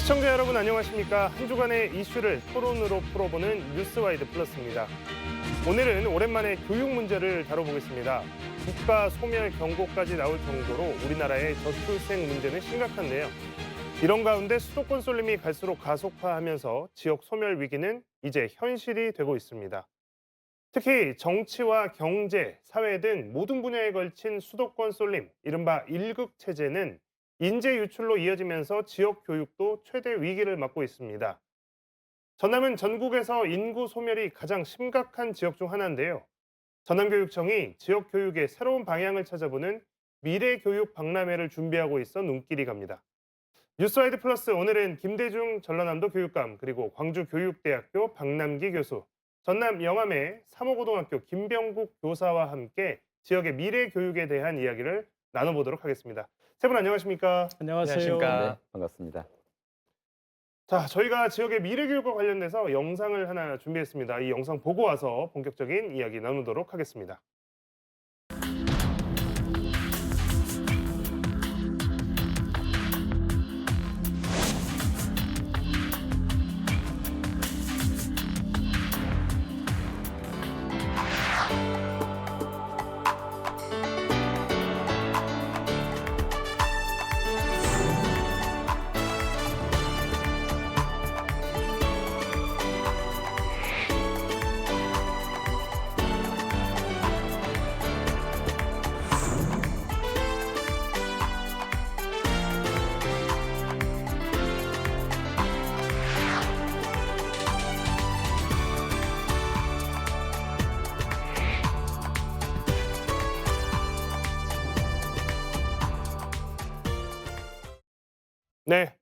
시청자 여러분 안녕하십니까? 한 주간의 이슈를 토론으로 풀어보는 뉴스와이드 플러스입니다. 오늘은 오랜만에 교육 문제를 다뤄보겠습니다. 국가 소멸 경고까지 나올 정도로 우리나라의 저출생 문제는 심각한데요. 이런 가운데 수도권 쏠림이 갈수록 가속화하면서 지역 소멸 위기는 이제 현실이 되고 있습니다. 특히 정치와 경제, 사회 등 모든 분야에 걸친 수도권 쏠림, 이른바 1극 체제는 인재 유출로 이어지면서 지역 교육도 최대 위기를 맞고 있습니다. 전남은 전국에서 인구 소멸이 가장 심각한 지역 중 하나인데요. 전남교육청이 지역 교육의 새로운 방향을 찾아보는 미래교육 박람회를 준비하고 있어 눈길이 갑니다. 뉴스와이드 플러스 오늘은 김대중 전라남도 교육감 그리고 광주교육대학교 박남기 교수, 전남 영암의 삼호고등학교 김병국 교사와 함께 지역의 미래교육에 대한 이야기를 나눠보도록 하겠습니다. 세 분 안녕하십니까? 안녕하세요. 네, 반갑습니다. 자, 저희가 지역의 미래교육과 관련돼서 영상을 하나 준비했습니다. 이 영상 보고 와서 본격적인 이야기 나누도록 하겠습니다. 네,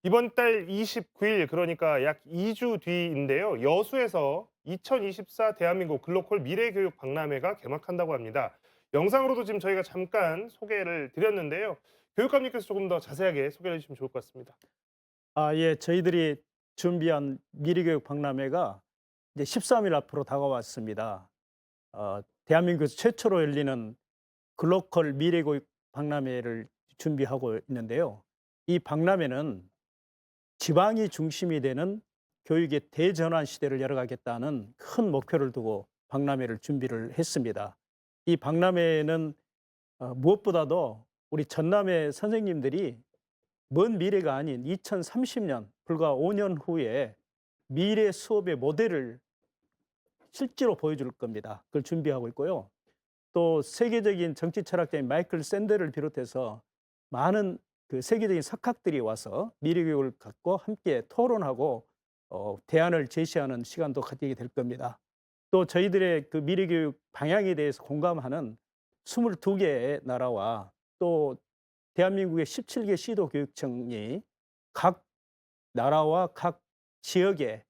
이번 달 29일 그러니까 약 2주 뒤인데요. 여수에서 2024 대한민국 글로컬 미래교육 박람회가 개막한다고 합니다. 영상으로도 지금 저희가 잠깐 소개를 드렸는데요. 교육감님께서 조금 더 자세하게 소개해 주시면 좋을 것 같습니다. 예, 저희들이 준비한 미래교육 박람회가 이제 13일 앞으로 다가왔습니다. 대한민국에서 최초로 열리는 글로컬 미래교육 박람회를 준비하고 있는데요. 이 박람회는 지방이 중심이 되는 교육의 대전환 시대를 열어가겠다는 큰 목표를 두고 박람회를 준비를 했습니다. 이 박람회는 무엇보다도 우리 전남의 선생님들이 먼 미래가 아닌 2030년, 불과 5년 후에 미래 수업의 모델을 실제로 보여줄 겁니다. 그걸 준비하고 있고요. 또 세계적인 정치 철학자인 마이클 샌델을 비롯해서 많은 그 세계적인 석학들이 와서 미래교육을 갖고 함께 토론하고 대안을 제시하는 시간도 갖게 될 겁니다. 또 저희들의 그 미래교육 방향에 대해서 공감하는 22개의 나라와 또 대한민국의 17개 시도교육청이 각 나라와 각 지역의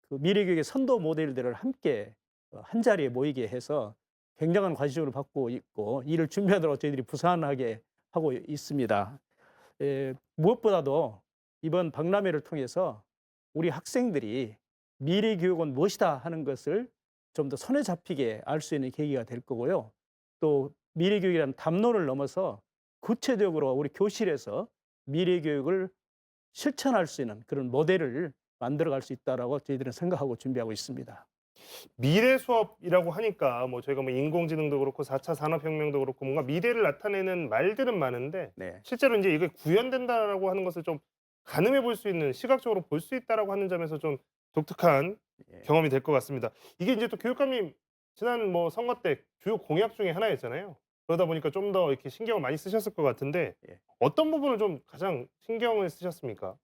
그 미래교육의 선도 모델들을 함께 한 자리에 모이게 해서 굉장한 관심을 받고 있고 이를 준비하도록 저희들이 부산하게 하고 있습니다. 무엇보다도 이번 박람회를 통해서 우리 학생들이 미래교육은 무엇이다 하는 것을 좀 더 손에 잡히게 알 수 있는 계기가 될 거고요. 또 미래교육이라는 담론을 넘어서 구체적으로 우리 교실에서 미래교육을 실천할 수 있는 그런 모델을 만들어갈 수 있다라고 저희들은 생각하고 준비하고 있습니다. 미래 수업이라고 하니까 저희가 인공지능도 그렇고 4차 산업혁명도 그렇고 뭔가 미래를 나타내는 말들은 많은데 네. 실제로 이제 이게 구현된다라고 하는 것을 좀 가늠해 볼 수 있는 시각적으로 볼 수 있다라고 하는 점에서 좀 독특한 예. 경험이 될 것 같습니다. 이게 이제 또 교육감님 지난 선거 때 주요 공약 중에 하나였잖아요. 그러다 보니까 좀 더 이렇게 신경을 많이 쓰셨을 것 같은데 예. 어떤 부분을 좀 가장 신경을 쓰셨습니까?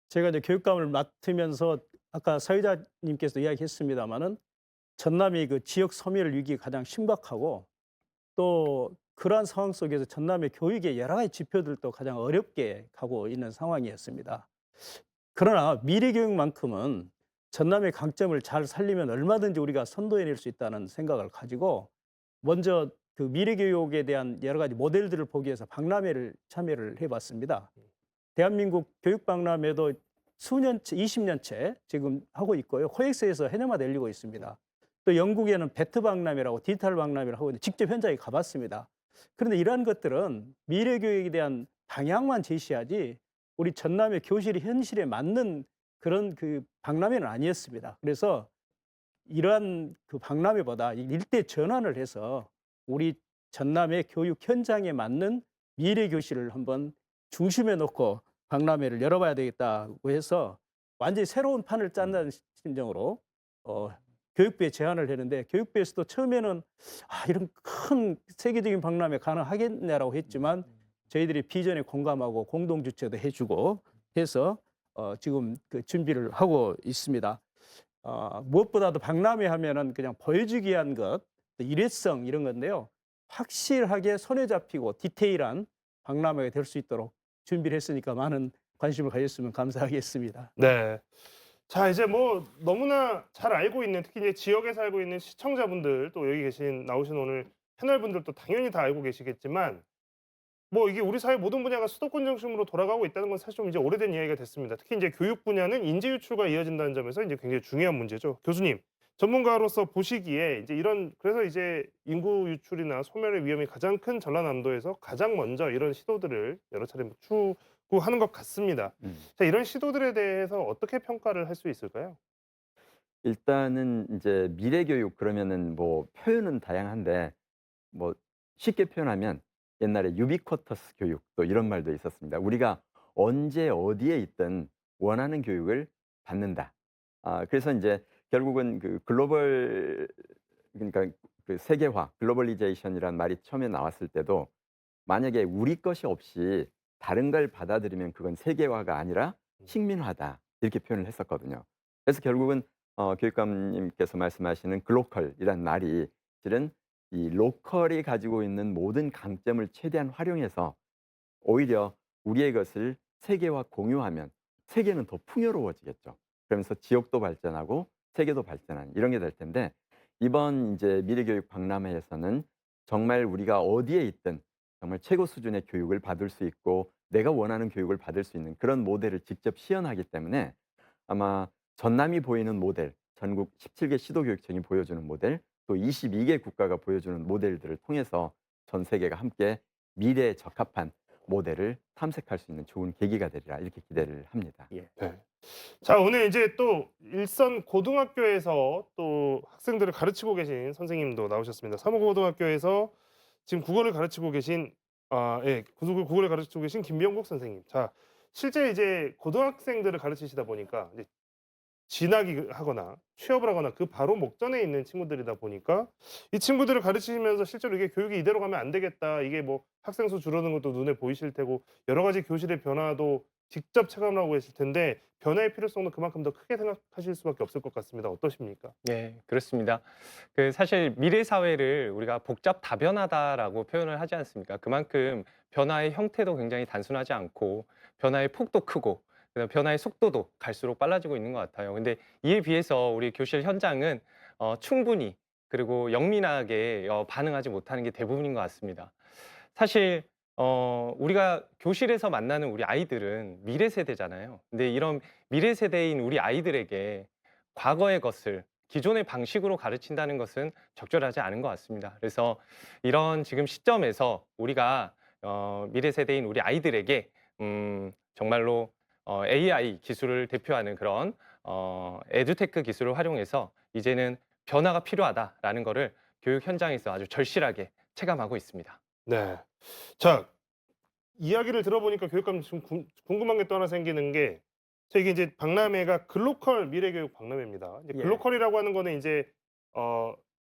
제가 이제 교육감을 맡으면서 아까 사회자님께서 이야기했습니다마는 전남이 그 지역 소멸 위기가 가장 심각하고 또 그러한 상황 속에서 전남의 교육의 여러 가지 지표들도 가장 어렵게 가고 있는 상황이었습니다. 그러나 미래교육만큼은 전남의 강점을 잘 살리면 얼마든지 우리가 선도해낼 수 있다는 생각을 가지고 먼저 그 미래교육에 대한 여러 가지 모델들을 보기 위해서 박람회를 참여를 해봤습니다. 대한민국 교육박람회도 수년째, 20년째 지금 하고 있고요. 코엑스에서 해년마다 열리고 있습니다. 또 영국에는 베트 박람회라고 디지털 박람회를 하고 있는데 직접 현장에 가봤습니다. 그런데 이러한 것들은 미래 교육에 대한 방향만 제시하지 우리 전남의 교실이 현실에 맞는 그런 그 박람회는 아니었습니다. 그래서 이러한 그 박람회보다 일대 전환을 해서 우리 전남의 교육 현장에 맞는 미래 교실을 한번 중심에 놓고 박람회를 열어봐야 되겠다고 해서 완전히 새로운 판을 짠다는 심정으로 교육부에 제안을 했는데, 교육부에서도 처음에는 이런 큰 세계적인 박람회 가능하겠냐라고 했지만 저희들이 비전에 공감하고 공동 주최도 해주고 해서 지금 그 준비를 하고 있습니다. 무엇보다도 박람회 하면은 그냥 보여주기 위한 것, 또 일회성 이런 건데요. 확실하게 손에 잡히고 디테일한 박람회가 될 수 있도록 준비를 했으니까 많은 관심을 가졌으면 감사하겠습니다. 네. 자, 이제 뭐 너무나 잘 알고 있는, 특히 이제 지역에 살고 있는 시청자분들, 또 여기 나오신 오늘 패널 분들도 당연히 다 알고 계시겠지만, 뭐 이게 우리 사회 모든 분야가 수도권 중심으로 돌아가고 있다는 건 사실 좀 이제 오래된 이야기가 됐습니다. 특히 이제 교육 분야는 인재 유출과 이어진다는 점에서 이제 굉장히 중요한 문제죠. 교수님, 전문가로서 보시기에 이제 그래서 이제 인구 유출이나 소멸의 위험이 가장 큰 전라남도에서 가장 먼저 이런 시도들을 여러 차례 추구하는 것 같습니다. 자, 이런 시도들에 대해서 어떻게 평가를 할 수 있을까요? 일단은 이제 미래 교육 그러면은 뭐 표현은 다양한데 뭐 쉽게 표현하면 옛날에 유비쿼터스 교육 또 이런 말도 있었습니다. 우리가 언제 어디에 있든 원하는 교육을 받는다. 그래서 이제 결국은 그 글로벌, 그러니까 그 세계화, 글로벌리제이션이란 말이 처음에 나왔을 때도 만약에 우리 것이 없이 다른 걸 받아들이면 그건 세계화가 아니라 식민화다, 이렇게 표현을 했었거든요. 그래서 결국은 교육감님께서 말씀하시는 글로컬이란 말이 실은 이 로컬이 가지고 있는 모든 강점을 최대한 활용해서 오히려 우리의 것을 세계와 공유하면 세계는 더 풍요로워지겠죠. 그러면서 지역도 발전하고 세계도 발전하는 이런 게 될 텐데, 이번 이제 미래교육 박람회에서는 정말 우리가 어디에 있든 정말 최고 수준의 교육을 받을 수 있고 내가 원하는 교육을 받을 수 있는 그런 모델을 직접 시연하기 때문에 아마 전남이 보이는 모델, 전국 17개 시도교육청이 보여주는 모델, 또 22개 국가가 보여주는 모델들을 통해서 전 세계가 함께 미래에 적합한 모델을 탐색할 수 있는 좋은 계기가 되리라, 이렇게 기대를 합니다. 예. 네. 자, 오늘 이제 또 일선 고등학교에서 또 학생들을 가르치고 계신 선생님도 나오셨습니다. 삼호고등학교에서 지금 국어를 가르치고 계신 국어를 가르치고 계신 김병국 선생님. 자, 실제 이제 고등학생들을 가르치시다 보니까 이제 진학이 하거나 취업을 하거나 그 바로 목전에 있는 친구들이다 보니까 이 친구들을 가르치시면서 실제로 이게 '교육이 이대로 가면 안 되겠다.' 이게 뭐 학생 수 줄어드는 것도 눈에 보이실 테고 여러 가지 교실의 변화도 직접 체감을 하고 계실 텐데 변화의 필요성도 그만큼 더 크게 생각하실 수밖에 없을 것 같습니다. 어떠십니까? 네, 그렇습니다. 그 사실 미래 사회를 우리가 복잡 다변화다라고 표현을 하지 않습니까? 그만큼 변화의 형태도 굉장히 단순하지 않고 변화의 폭도 크고 그다음에 변화의 속도도 갈수록 빨라지고 있는 것 같아요. 근데 이에 비해서 우리 교실 현장은 충분히 그리고 영민하게 반응하지 못하는 게 대부분인 것 같습니다. 사실 우리가 교실에서 만나는 우리 아이들은 미래 세대잖아요. 근데 이런 미래 세대인 우리 아이들에게 과거의 것을 기존의 방식으로 가르친다는 것은 적절하지 않은 것 같습니다. 그래서 이런 지금 시점에서 우리가 미래 세대인 우리 아이들에게 정말로 AI 기술을 대표하는 그런 에듀테크 기술을 활용해서 이제는 변화가 필요하다라는 거를 교육 현장에서 아주 절실하게 체감하고 있습니다. 네. 자, 이야기를 들어보니까 교육감 지금 궁금한 게 또 하나 생기는 게 이게 이제 박람회가 글로컬 미래교육 박람회입니다. 이제 예. 글로컬이라고 하는 거는 이제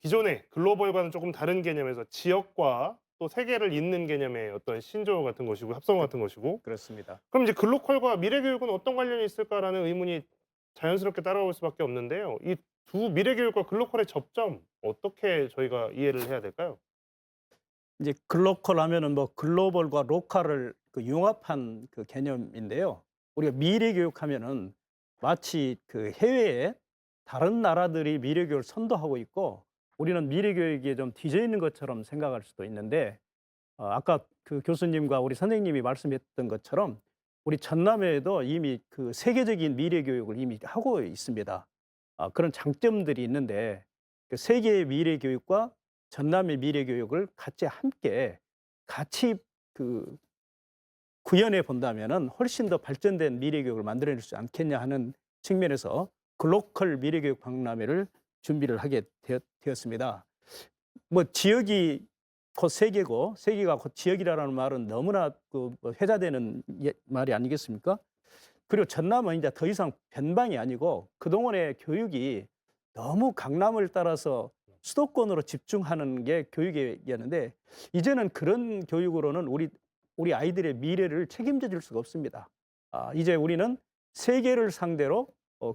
기존의 글로벌과는 조금 다른 개념에서 지역과 또 세계를 잇는 개념의 어떤 신조어 같은 것이고 합성어 같은 것이고 그렇습니다. 그럼 이제 글로컬과 미래교육은 어떤 관련이 있을까라는 의문이 자연스럽게 따라올 수밖에 없는데요. 이 두 미래교육과 글로컬의 접점 어떻게 저희가 이해를 해야 될까요? 이제 글로컬 하면은 뭐 글로벌과 로컬을 그 융합한 그 개념인데요. 우리가 미래 교육하면은 마치 그 해외에 다른 나라들이 미래 교육을 선도하고 있고 우리는 미래 교육에 좀 뒤져 있는 것처럼 생각할 수도 있는데, 아까 그 교수님과 우리 선생님이 말씀했던 것처럼 우리 전남에도 이미 그 세계적인 미래 교육을 이미 하고 있습니다. 그런 장점들이 있는데 그 세계의 미래 교육과 전남의 미래 교육을 같이 함께 같이 그 구현해 본다면은 훨씬 더 발전된 미래 교육을 만들어낼 수 않겠냐 하는 측면에서 글로컬 미래 교육 박람회를 준비를 하게 되었습니다. 뭐 지역이 곧 세계고 세계가 곧 지역이라는 말은 너무나 회자되는 말이 아니겠습니까? 그리고 전남은 이제 더 이상 변방이 아니고 그동안의 교육이 너무 강남을 따라서 수도권으로 집중하는 게 교육이었는데 이제는 그런 교육으로는 우리 아이들의 미래를 책임져 줄 수가 없습니다. 이제 우리는 세계를 상대로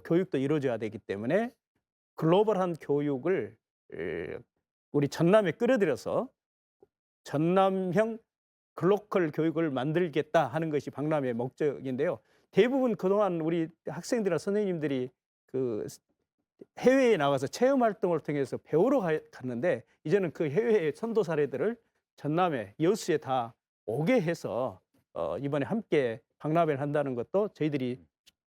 교육도 이루어져야 되기 때문에 글로벌한 교육을 우리 전남에 끌어들여서 전남형 글로컬 교육을 만들겠다 하는 것이 박람회의 목적인데요. 대부분 그동안 우리 학생들이나 선생님들이 그 해외에 나가서 체험 활동을 통해서 배우러 갔는데 이제는 그 해외의 선도 사례들을 전남에 여수에 다 오게 해서 이번에 함께 박람회를 한다는 것도 저희들이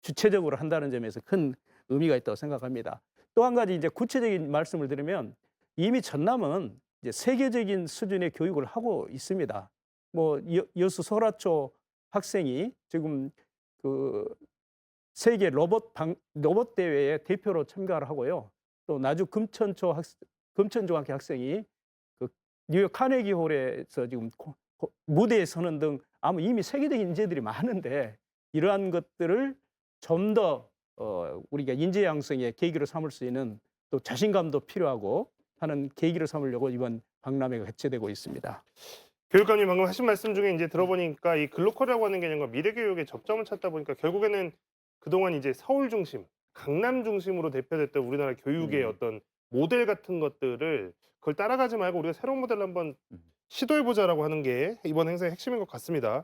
주체적으로 한다는 점에서 큰 의미가 있다고 생각합니다. 또 한 가지 이제 구체적인 말씀을 드리면 이미 전남은 이제 세계적인 수준의 교육을 하고 있습니다. 뭐 여수 소라초 학생이 지금 그 세계 로봇 대회에 대표로 참가를 하고요. 또 나주 금천중학교 학생이 그 뉴욕 카네기 홀에서 지금 무대에 서는 등 아마 이미 세계적인 인재들이 많은데 이러한 것들을 좀 더 우리가 인재 양성의 계기로 삼을 수 있는 또 자신감도 필요하고 하는 계기로 삼으려고 이번 박람회가 개최되고 있습니다. 교육감님 방금 하신 말씀 중에 이제 들어보니까 이 글로컬이라고 하는 개념과 미래 교육의 접점을 찾다 보니까 결국에는 그동안 이제 서울 중심, 강남 중심으로 대표됐던 우리나라 교육의 어떤 모델 같은 것들을 그걸 따라가지 말고 우리가 새로운 모델을 한번 시도해보자라고 하는 게 이번 행사의 핵심인 것 같습니다.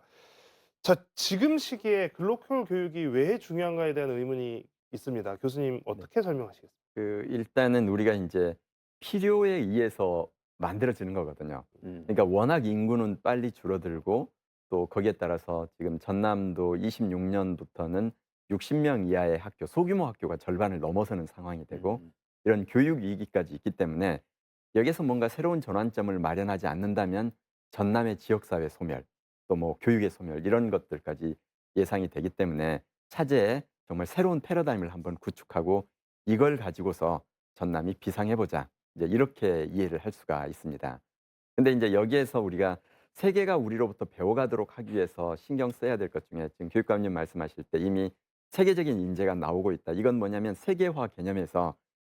자, 지금 시기에 글로컬 교육이 왜 중요한가에 대한 의문이 있습니다. 교수님 어떻게 설명하시겠습니까? 일단은 우리가 이제 필요에 의해서 만들어지는 거거든요. 그러니까 워낙 인구는 빨리 줄어들고 또 거기에 따라서 지금 전남도 26년부터는 60명 이하의 학교, 소규모 학교가 절반을 넘어서는 상황이 되고 이런 교육 위기까지 있기 때문에 여기서 뭔가 새로운 전환점을 마련하지 않는다면 전남의 지역사회 소멸, 또 뭐 교육의 소멸 이런 것들까지 예상이 되기 때문에 차제에 정말 새로운 패러다임을 한번 구축하고 이걸 가지고서 전남이 비상해보자. 이제 이렇게 이해를 할 수가 있습니다. 근데 이제 여기에서 우리가 세계가 우리로부터 배워가도록 하기 위해서 신경 써야 될 것 중에 지금 교육감님 말씀하실 때 이미 세계적인 인재가 나오고 있다. 이건 뭐냐면 세계화 개념에서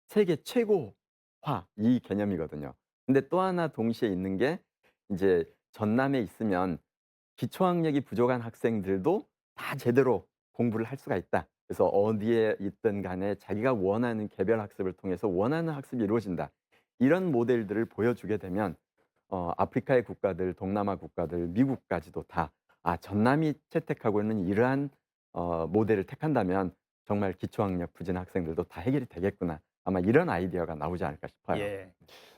세계 최고화 이 개념이거든요. 근데 또 하나 동시에 있는 게 이제 전남에 있으면 기초학력이 부족한 학생들도 다 제대로 공부를 할 수가 있다. 그래서 어디에 있든 간에 자기가 원하는 개별 학습을 통해서 원하는 학습이 이루어진다. 이런 모델들을 보여주게 되면 아프리카의 국가들, 동남아 국가들, 미국까지도 다 전남이 채택하고 있는 이러한 모델을 택한다면 정말 기초학력 부진 학생들도 다 해결이 되겠구나. 아마 이런 아이디어가 나오지 않을까 싶어요. 예.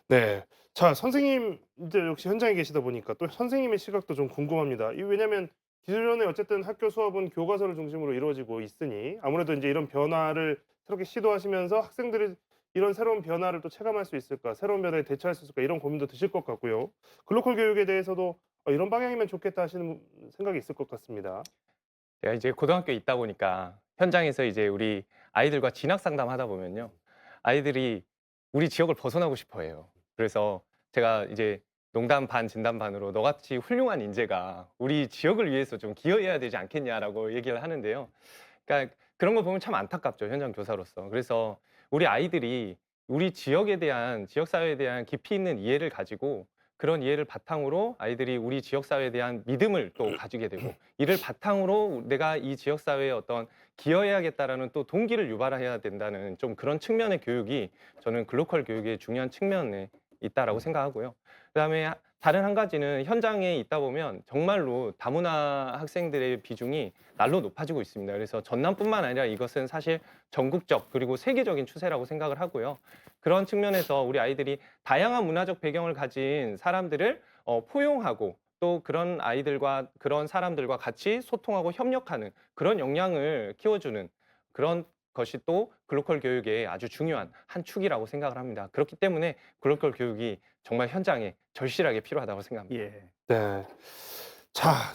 네. 자, 선생님 이제 역시 현장에 계시다 보니까 또 선생님의 시각도 좀 궁금합니다. 왜냐면 기존에 어쨌든 학교 수업은 교과서를 중심으로 이루어지고 있으니 아무래도 이제 이런 변화를 새롭게 시도하시면서 학생들이 이런 새로운 변화를 또 체감할 수 있을까, 새로운 변화에 대처할 수 있을까 이런 고민도 드실 것 같고요. 글로컬 교육에 대해서도 이런 방향이면 좋겠다 하시는 생각이 있을 것 같습니다. 제가 이제 고등학교에 있다 보니까 현장에서 이제 우리 아이들과 진학 상담하다 보면요. 아이들이 우리 지역을 벗어나고 싶어 해요. 그래서 제가 이제 농담 반 진담 반으로 너같이 훌륭한 인재가 우리 지역을 위해서 좀 기여해야 되지 않겠냐라고 얘기를 하는데요. 그러니까 그런 거 보면 참 안타깝죠, 현장 교사로서. 그래서 우리 아이들이 우리 지역에 대한 지역 사회에 대한 깊이 있는 이해를 가지고 그런 이해를 바탕으로 아이들이 우리 지역 사회에 대한 믿음을 또 가지게 되고 이를 바탕으로 내가 이 지역 사회에 어떤 기여해야겠다라는 또 동기를 유발해야 된다는 좀 그런 측면의 교육이 저는 글로컬 교육의 중요한 측면에 있다라고 생각하고요. 그다음에 다른 한 가지는 현장에 있다 보면 정말로 다문화 학생들의 비중이 날로 높아지고 있습니다. 그래서 전남뿐만 아니라 이것은 사실 전국적 그리고 세계적인 추세라고 생각을 하고요. 그런 측면에서 우리 아이들이 다양한 문화적 배경을 가진 사람들을 포용하고 또 그런 아이들과 그런 사람들과 같이 소통하고 협력하는 그런 역량을 키워주는 그런 것이 또 글로컬 교육의 아주 중요한 한 축이라고 생각을 합니다. 그렇기 때문에 글로컬 교육이 정말 현장에 절실하게 필요하다고 생각합니다. 예. 네. 자,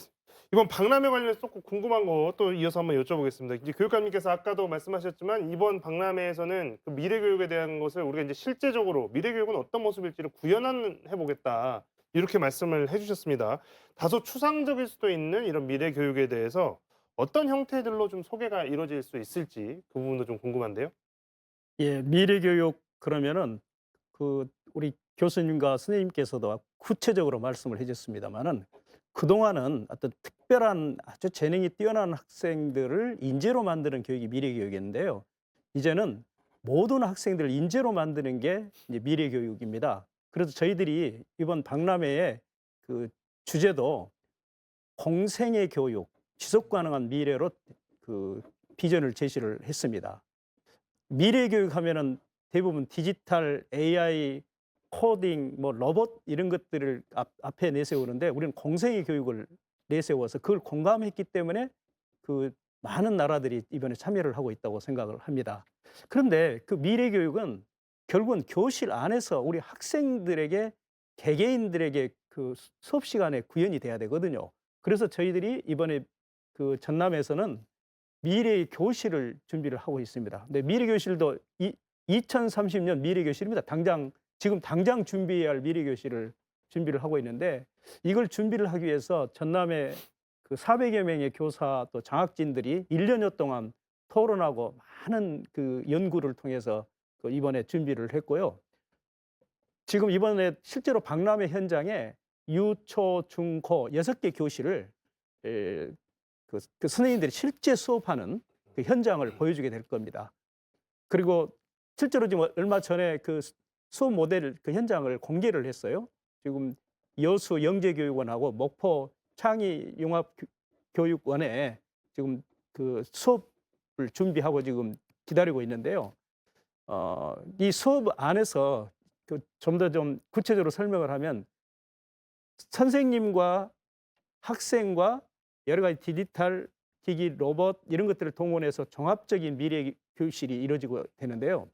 이번 박람회 관련해서 꼭 궁금한 거 또 이어서 한번 여쭤보겠습니다. 이제 교육감님께서 아까도 말씀하셨지만 이번 박람회에서는 그 미래 교육에 대한 것을 우리가 이제 실제적으로 미래 교육은 어떤 모습일지를 구현해 보겠다. 이렇게 말씀을 해주셨습니다. 다소 추상적일 수도 있는 이런 미래 교육에 대해서 어떤 형태들로 좀 소개가 이루어질 수 있을지 그 부분도 좀 궁금한데요. 예, 미래 교육 그러면은 그 우리 교수님과 선생님께서도 구체적으로 말씀을 해줬습니다만은 그동안은 어떤 특별한 아주 재능이 뛰어난 학생들을 인재로 만드는 교육이 미래 교육이었는데요. 이제는 모든 학생들을 인재로 만드는 게 이제 미래 교육입니다. 그래서 저희들이 이번 박람회의 그 주제도 공생의 교육, 지속 가능한 미래로 그 비전을 제시를 했습니다. 미래 교육 하면은 대부분 디지털, AI, 코딩, 뭐 로봇 이런 것들을 앞에 내세우는데 우리는 공생의 교육을 내세워서 그걸 공감했기 때문에 그 많은 나라들이 이번에 참여를 하고 있다고 생각을 합니다. 그런데 그 미래 교육은 결국은 교실 안에서 우리 학생들에게 개개인들에게 그 수업 시간에 구현이 돼야 되거든요. 그래서 저희들이 이번에 그 전남에서는 미래의 교실을 준비를 하고 있습니다. 근데 미래 교실도 2030년 미래 교실입니다. 지금 당장 준비해야 할 미래 교실을 준비를 하고 있는데 이걸 준비를 하기 위해서 전남에 그 400여 명의 교사 또 장학진들이 1년여 동안 토론하고 많은 그 연구를 통해서 그 이번에 준비를 했고요. 지금 이번에 실제로 박람회 현장에 유초, 중, 고 6개 교실을 그 선생님들이 실제 수업하는 그 현장을 보여주게 될 겁니다. 그리고 실제로 지금 얼마 전에 그 수업 모델 그 현장을 공개를 했어요. 지금 여수 영재교육원하고 목포 창의융합교육원에 지금 그 수업을 준비하고 지금 기다리고 있는데요. 이 수업 안에서 좀 더 좀 구체적으로 설명을 하면 선생님과 학생과 여러 가지 디지털 기기, 로봇 이런 것들을 동원해서 종합적인 미래 교실이 이루어지고 되는데요.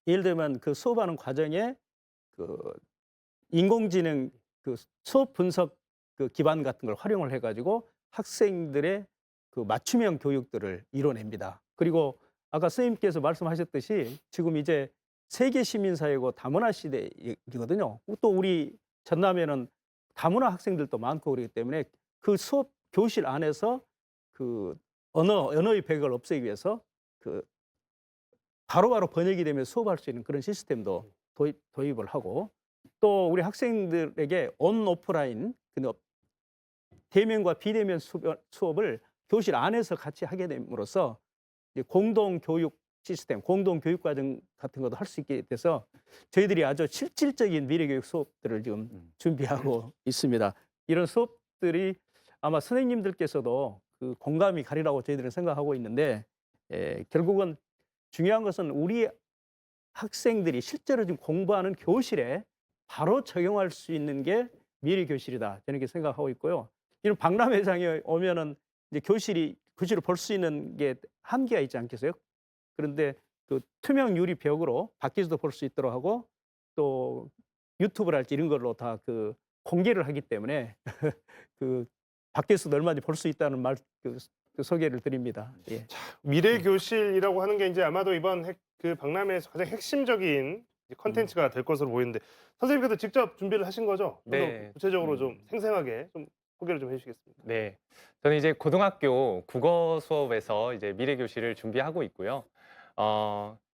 예를 들면 그 수업하는 과정에 그 인공지능 그 수업 분석 그 기반 같은 걸 활용을 해가지고 학생들의 그 맞춤형 교육들을 이뤄냅니다. 그리고 아까 선생님께서 말씀하셨듯이 지금 이제 세계 시민사회고 다문화 시대이거든요. 또 우리 전남에는 다문화 학생들도 많고 그렇기 때문에 그 수업 교실 안에서 그 언어의 벽을 없애기 위해서 그 바로바로 번역이 되면 수업할 수 있는 그런 시스템도 도입을 하고 또 우리 학생들에게 온 오프라인 대면과 비대면 수업을 교실 안에서 같이 하게 됨으로써 공동 교육 시스템, 공동 교육 과정 같은 것도 할 수 있게 돼서 저희들이 아주 실질적인 미래 교육 수업들을 지금 준비하고 있습니다. 이런 수업들이 아마 선생님들께서도 그 공감이 가리라고 저희들은 생각하고 있는데 결국은 중요한 것은 우리 학생들이 실제로 지금 공부하는 교실에 바로 적용할 수 있는 게 미래 교실이다. 저는 이렇게 생각하고 있고요. 이런 박람회장에 오면은 이제 교실을 볼 수 있는 게 한계가 있지 않겠어요? 그런데 그 투명 유리 벽으로 밖에서도 볼 수 있도록 하고 또 유튜브랄지 이런 걸로 다 그 공개를 하기 때문에 그 밖에서도 얼마든지 볼 수 있다는 그 소개를 드립니다. 예. 미래 교실이라고 하는 게 이제 아마도 이번 그 박람회에서 가장 핵심적인 컨텐츠가 될 것으로 보이는데 선생님께서 직접 준비를 하신 거죠? 좀 더 네. 구체적으로 좀 생생하게 좀 소개를 좀 해주시겠습니까? 네. 저는 이제 고등학교 국어 수업에서 이제 미래 교실을 준비하고 있고요.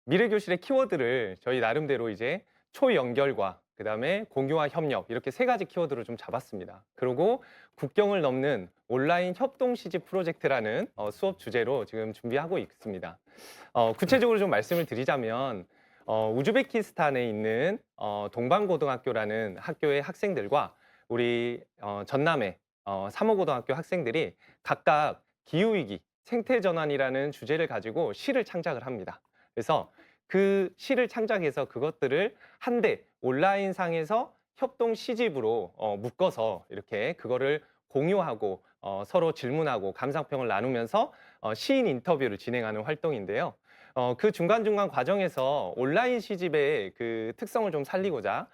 미래 교실의 키워드를 저희 나름대로 이제 초연결과 그다음에 공유와 협력 이렇게 3가지 키워드로 좀 잡았습니다. 그리고 국경을 넘는 온라인 협동 시집 프로젝트라는 수업 주제로 지금 준비하고 있습니다. 구체적으로 좀 말씀을 드리자면 우즈베키스탄에 있는 동방고등학교라는 학교의 학생들과 우리 전남의 삼호고등학교 학생들이 각각 기후위기, 생태전환이라는 주제를 가지고 시를 창작을 합니다. 그래서 그 시를 창작해서 그것들을 한데 온라인상에서 협동 시집으로 묶어서 이렇게 그거를 공유하고 서로 질문하고 감상평을 나누면서 시인 인터뷰를 진행하는 활동인데요. 그 중간중간 과정에서 온라인 시집의 그 특성을 좀 살리고자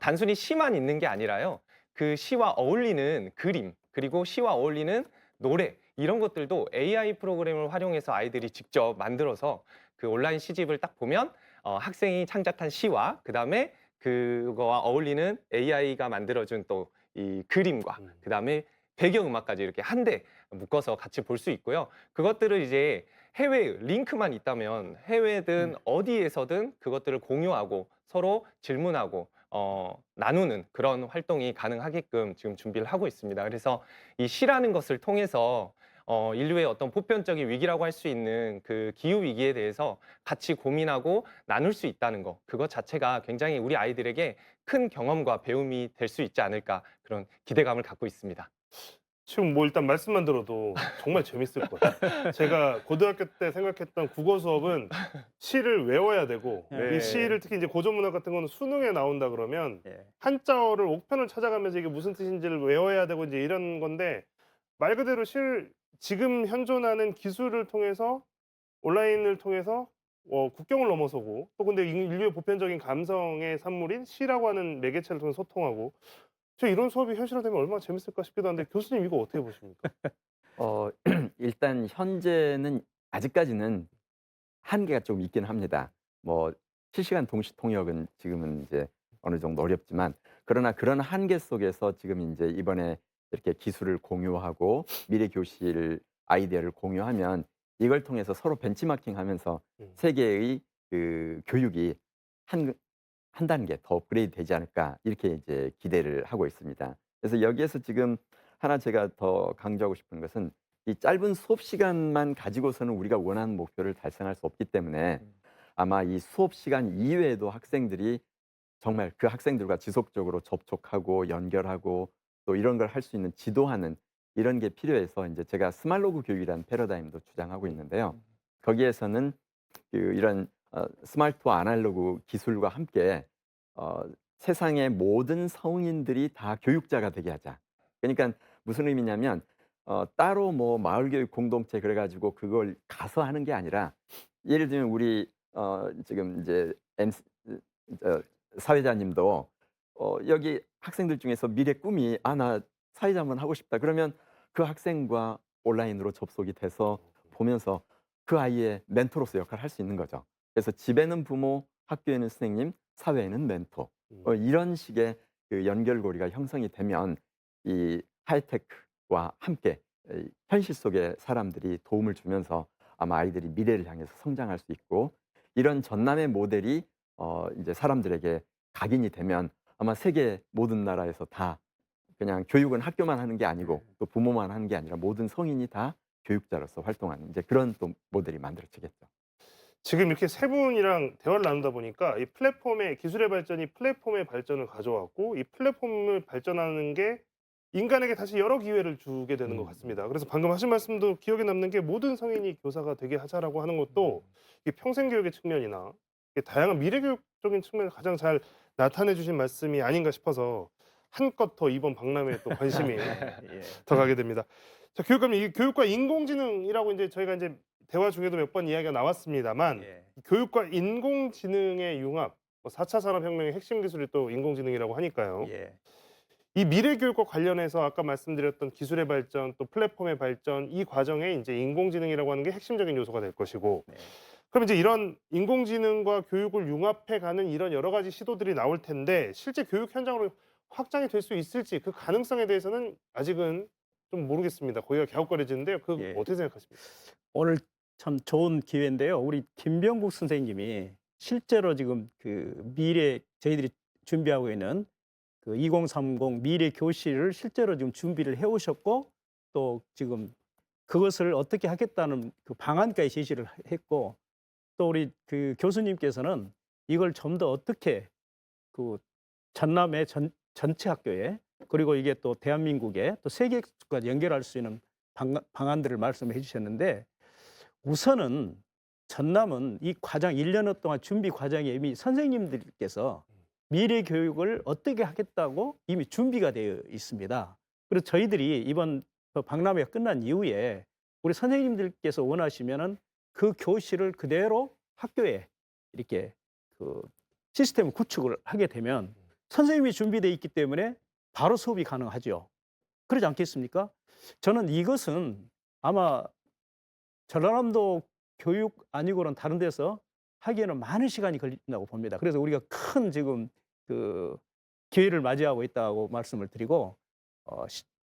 단순히 시만 있는 게 아니라요. 그 시와 어울리는 그림, 그리고 시와 어울리는 노래 이런 것들도 AI 프로그램을 활용해서 아이들이 직접 만들어서 그 온라인 시집을 딱 보면 학생이 창작한 시와 그다음에 그거와 어울리는 AI가 만들어준 또 이 그림과 그다음에 배경음악까지 이렇게 한데 묶어서 같이 볼 수 있고요. 그것들을 이제 해외 링크만 있다면 해외든 어디에서든 그것들을 공유하고 서로 질문하고 나누는 그런 활동이 가능하게끔 지금 준비를 하고 있습니다. 그래서 이 시라는 것을 통해서 인류의 어떤 보편적인 위기라고 할 수 있는 그 기후 위기에 대해서 같이 고민하고 나눌 수 있다는 거, 그것 자체가 굉장히 우리 아이들에게 큰 경험과 배움이 될 수 있지 않을까 그런 기대감을 갖고 있습니다. 지금 뭐 일단 말씀만 들어도 정말 재밌을 것 같아요. 제가 고등학교 때 생각했던 국어 수업은 시를 외워야 되고 네. 이 시를 특히 이제 고전문학 같은 거는 수능에 나온다 그러면 예. 한자어를 옥편을 찾아가면서 이게 무슨 뜻인지를 외워야 되고 이제 이런 건데 말 그대로 지금 현존하는 기술을 통해서 온라인을 통해서 국경을 넘어서고 또 근데 인류의 보편적인 감성의 산물인 시라고 하는 매개체를 통해 소통하고 저 이런 수업이 현실화되면 얼마나 재밌을까 싶기도 한데 교수님 이거 어떻게 보십니까? 어 일단 현재는 아직까지는 한계가 좀 있긴 합니다. 뭐 실시간 동시 통역은 지금은 이제 어느 정도 어렵지만 그러나 그런 한계 속에서 지금 인제 이번에 이렇게 기술을 공유하고 미래 교실 아이디어를 공유하면 이걸 통해서 서로 벤치마킹하면서 음. 세계의 그 교육이 한 한 단계 더 업그레이드 되지 않을까 이렇게 이제 기대를 하고 있습니다. 그래서 여기에서 지금 하나 제가 더 강조하고 싶은 것은 이 짧은 수업 시간만 가지고서는 우리가 원하는 목표를 달성할 수 없기 때문에 아마 이 수업 시간 이외에도 학생들이 정말 그 학생들과 지속적으로 접촉하고 연결하고 또 이런 걸 할 수 있는 지도하는 이런 게 필요해서 이제 제가 스말로그 교육이라는 패러다임도 주장하고 있는데요. 거기에서는 이런 스마트와 아날로그 기술과 함께 어 세상의 모든 성인들이 다 교육자가 되게 하자. 그러니까 무슨 의미냐면 따로 뭐 마을 교육 공동체 그래 가지고 그걸 가서 하는 게 아니라 예를 들면 우리 지금 이제 MC 저 사회자님도 여기 학생들 중에서 미래 꿈이 '아 나 사회자 한번 하고 싶다.' 그러면 그 학생과 온라인으로 접속이 돼서 보면서 그 아이의 멘토로서 역할을 할 수 있는 거죠. 그래서 집에는 부모, 학교에는 선생님, 사회에는 멘토. 이런 식의 그 연결고리가 형성이 되면 이 하이테크와 함께 이 현실 속의 사람들이 도움을 주면서 아마 아이들이 미래를 향해서 성장할 수 있고 이런 전남의 모델이 이제 사람들에게 각인이 되면 아마 세계 모든 나라에서 다 그냥 교육은 학교만 하는 게 아니고 또 부모만 하는 게 아니라 모든 성인이 다 교육자로서 활동하는 이제 그런 또 모델이 만들어지겠죠. 지금 이렇게 세 분이랑 대화를 나누다 보니까 이 플랫폼의 기술의 발전이 플랫폼의 발전을 가져왔고 이 플랫폼을 발전하는 게 인간에게 다시 여러 기회를 주게 되는 것 같습니다. 그래서 방금 하신 말씀도 기억에 남는 게 모든 성인이 교사가 되게 하자라고 하는 것도 이 평생 교육의 측면이나 이 다양한 미래 교육적인 측면을 가장 잘 나타내 주신 말씀이 아닌가 싶어서 한껏 더 이번 박람회에 또 관심이 예. 더 가게 됩니다. 자, 교육감님, 이 교육과 인공지능이라고 이제 저희가 이제 대화 중에도 몇 번 이야기가 나왔습니다만 예. 교육과 인공지능의 융합, 4차 산업혁명의 핵심 기술이 또 인공지능이라고 하니까요. 예. 이 미래 교육과 관련해서 아까 말씀드렸던 기술의 발전, 또 플랫폼의 발전, 이 과정에 이제 인공지능이라고 하는 게 핵심적인 요소가 될 것이고, 네. 그럼 이제 이런 인공지능과 교육을 융합해가는 이런 여러 가지 시도들이 나올 텐데 실제 교육 현장으로 확장이 될 수 있을지 그 가능성에 대해서는 아직은 좀 모르겠습니다. 거기가 갸웃거려지는데요. 그거 예. 어떻게 생각하십니까? 오늘 참 좋은 기회인데요. 우리 김병국 선생님이 실제로 지금 그 미래 저희들이 준비하고 있는 그 2030 미래 교실을 실제로 지금 준비를 해 오셨고 또 지금 그것을 어떻게 하겠다는 그 방안까지 제시를 했고 또 우리 그 교수님께서는 이걸 좀 더 어떻게 그 전남의 전체 학교에 그리고 이게 또 대한민국에 또 세계까지 연결할 수 있는 방안들을 말씀해 주셨는데 우선은 전남은 이 과정 1년 동안 준비 과정에 이미 선생님들께서 미래 교육을 어떻게 하겠다고 이미 준비가 되어 있습니다. 그리고 저희들이 이번 박람회가 끝난 이후에 우리 선생님들께서 원하시면은 그 교실을 그대로 학교에 이렇게 그 시스템 구축을 하게 되면 선생님이 준비되어 있기 때문에 바로 수업이 가능하죠. 그러지 않겠습니까? 저는 이것은 아마 전라남도 교육 아니고는 다른 데서 하기에는 많은 시간이 걸린다고 봅니다. 그래서 우리가 큰 지금 그 기회를 맞이하고 있다고 말씀을 드리고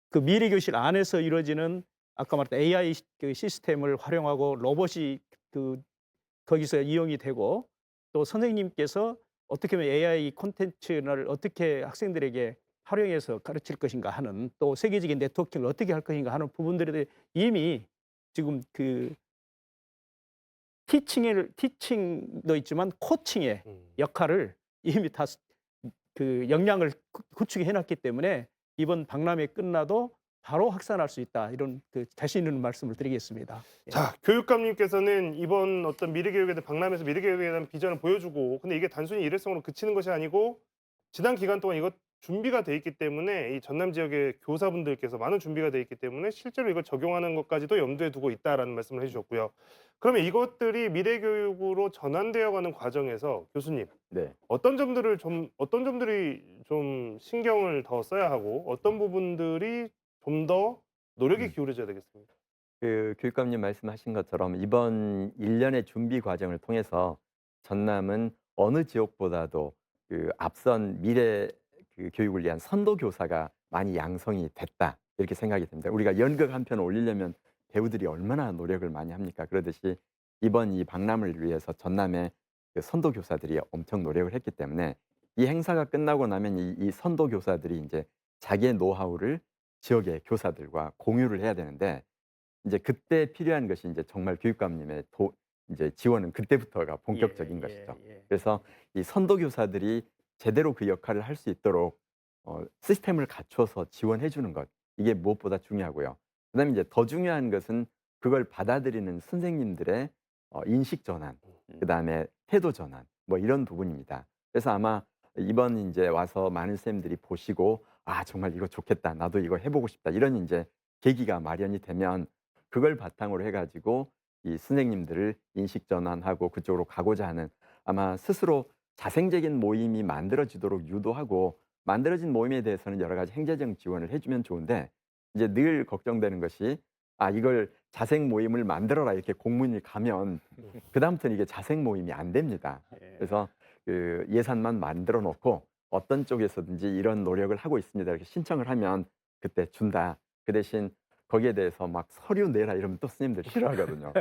그 미래교실 안에서 이루어지는 아까 말했던 AI 그 시스템을 활용하고 로봇이 그 거기서 이용이 되고 또 선생님께서 어떻게 하면 AI 콘텐츠를 어떻게 학생들에게 활용해서 가르칠 것인가 하는 또 세계적인 네트워킹을 어떻게 할 것인가 하는 부분들에 대해 이미 지금 그 티칭도 있지만 코칭의 역할을 이미 다 그 역량을 구축해 놨기 때문에 이번 박람회 끝나도 바로 확산할 수 있다. 이런 그 자신 있는 말씀을 드리겠습니다. 예. 자, 교육감님께서는 이번 어떤 미래교육에 대한 박람회에서 미래교육에 대한 비전을 보여주고, 근데 이게 단순히 일회성으로 그치는 것이 아니고 지난 기간 동안 이것 준비가 돼 있기 때문에 이 전남 지역의 교사분들께서 많은 준비가 돼 있기 때문에 실제로 이걸 적용하는 것까지도 염두에 두고 있다라는 말씀을 해주셨고요. 그러면 이것들이 미래교육으로 전환되어가는 과정에서 교수님 네. 어떤 점들이 좀 신경을 더 써야 하고 어떤 부분들이 좀 더 노력이 기울여져야 되겠습니까? 그 교육감님 말씀하신 것처럼 이번 1년의 준비 과정을 통해서 전남은 어느 지역보다도 그 앞선 미래 그 교육을 위한 선도 교사가 많이 양성이 됐다 이렇게 생각이 됩니다. 우리가 연극 한 편 올리려면 배우들이 얼마나 노력을 많이 합니까? 그러듯이 이번 이 박람을 위해서 전남의 그 선도 교사들이 엄청 노력을 했기 때문에 이 행사가 끝나고 나면 이 선도 교사들이 이제 자기의 노하우를 지역의 교사들과 공유를 해야 되는데 이제 그때 필요한 것이 이제 정말 교육감님의 이제 지원은 그때부터가 본격적인 예, 것이죠. 예. 그래서 이 선도 교사들이 제대로 그 역할을 할 수 있도록 시스템을 갖춰서 지원해 주는 것 이게 무엇보다 중요하고요. 그다음에 이제 더 중요한 것은 그걸 받아들이는 선생님들의 인식 전환, 그다음에 태도 전환 뭐 이런 부분입니다. 그래서 아마 이번 이제 와서 많은 선생님들이 보시고 아 정말 이거 좋겠다. 나도 이거 해보고 싶다. 이런 이제 계기가 마련이 되면 그걸 바탕으로 해가지고 이 선생님들을 인식 전환하고 그쪽으로 가고자 하는 아마 스스로 자생적인 모임이 만들어지도록 유도하고 만들어진 모임에 대해서는 여러 가지 행재적 지원을 해주면 좋은데 이제 늘 걱정되는 것이 아 이걸 자생 모임을 만들어라 이렇게 공문이 가면 그다음부터는 이게 자생 모임이 안 됩니다. 예. 그래서 그 예산만 만들어 놓고 어떤 쪽에서든지 이런 노력을 하고 있습니다. 이렇게 신청을 하면 그때 준다. 그 대신 거기에 대해서 막 서류 내라 이러면 또 스님들 싫어하거든요.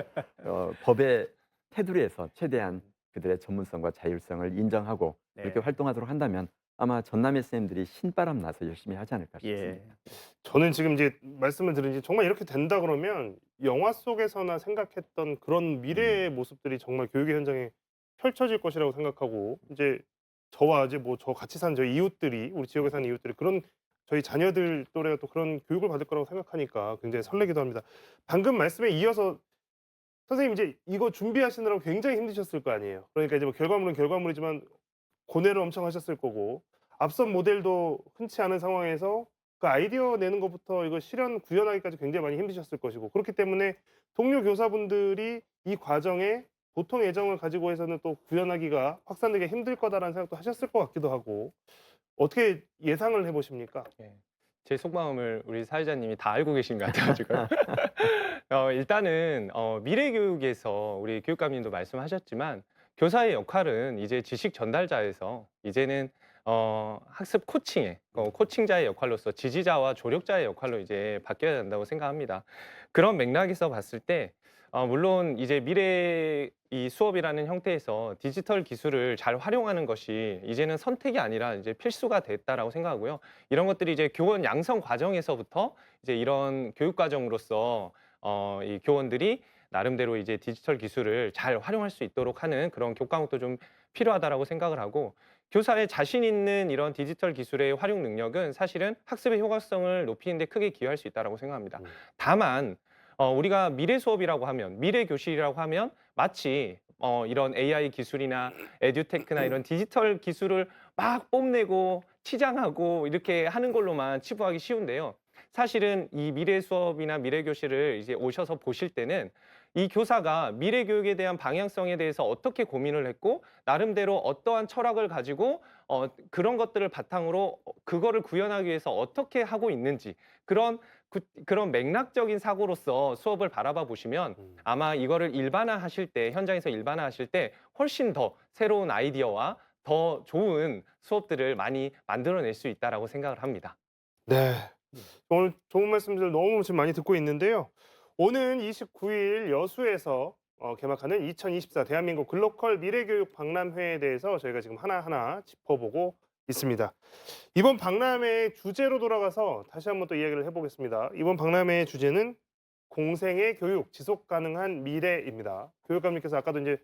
법의 테두리에서 최대한 그들의 전문성과 자율성을 인정하고 네. 그렇게 활동하도록 한다면 아마 전남의 스님들이 신바람 나서 열심히 하지 않을까 예. 싶습니다. 저는 지금 이제 말씀을 들으니 정말 이렇게 된다 그러면 영화 속에서나 생각했던 그런 미래의 모습들이 정말 교육의 현장에 펼쳐질 것이라고 생각하고 이제 저와 이제 뭐 저 같이 사는 저희 이웃들이 우리 지역에 사는 이웃들이 그런 저희 자녀들 또래가 또 그런 교육을 받을 거라고 생각하니까 굉장히 설레기도 합니다. 방금 말씀에 이어서 선생님 이제 이거 준비하시느라고 굉장히 힘드셨을 거 아니에요. 그러니까 이제 뭐 결과물은 결과물이지만 고뇌를 엄청 하셨을 거고 앞선 모델도 흔치 않은 상황에서 그 아이디어 내는 것부터 이거 실현 구현하기까지 굉장히 많이 힘드셨을 것이고 그렇기 때문에 동료 교사분들이 이 과정에 보통 애정을 가지고 해서는 또 구현하기가 확산되기가 힘들 거다라는 생각도 하셨을 것 같기도 하고 어떻게 예상을 해보십니까? 예. 제 속마음을 우리 사회자님이 다 알고 계신 것 같아가지고 일단은 미래교육에서 우리 교육감님도 말씀하셨지만 교사의 역할은 이제 지식 전달자에서 이제는 학습 코칭의 코칭자의 역할로서 지지자와 조력자의 역할로 이제 바뀌어야 된다고 생각합니다. 그런 맥락에서 봤을 때 물론 이제 미래 이 수업이라는 형태에서 디지털 기술을 잘 활용하는 것이 이제는 선택이 아니라 이제 필수가 됐다라고 생각하고요. 이런 것들이 이제 교원 양성 과정에서부터 이제 이런 교육 과정으로서 이 교원들이 나름대로 이제 디지털 기술을 잘 활용할 수 있도록 하는 그런 교과목도 좀 필요하다라고 생각을 하고 교사의 자신 있는 이런 디지털 기술의 활용 능력은 사실은 학습의 효과성을 높이는 데 크게 기여할 수 있다라고 생각합니다. 다만 우리가 미래 수업이라고 하면 미래 교실이라고 하면 마치 이런 AI 기술이나 에듀테크나 이런 디지털 기술을 막 뽐내고 치장하고 이렇게 하는 걸로만 치부하기 쉬운데요. 사실은 이 미래 수업이나 미래 교실을 이제 오셔서 보실 때는 이 교사가 미래 교육에 대한 방향성에 대해서 어떻게 고민을 했고 나름대로 어떠한 철학을 가지고 그런 것들을 바탕으로 그거를 구현하기 위해서 어떻게 하고 있는지 그런 맥락적인 사고로서 수업을 바라봐 보시면 아마 이거를 일반화하실 때 현장에서 일반화하실 때 훨씬 더 새로운 아이디어와 더 좋은 수업들을 많이 만들어낼 수 있다라고 생각을 합니다. 네. 오늘 좋은 말씀들 너무 지금 많이 듣고 있는데요. 오는 29일 여수에서 개막하는 2024 대한민국 글로컬 미래교육 박람회에 대해서 저희가 지금 하나하나 짚어보고 있습니다. 이번 박람회의 주제로 돌아가서 다시 한번 또 이야기를 해보겠습니다. 이번 박람회의 주제는 공생의 교육, 지속 가능한 미래입니다. 교육감님께서 아까도 이제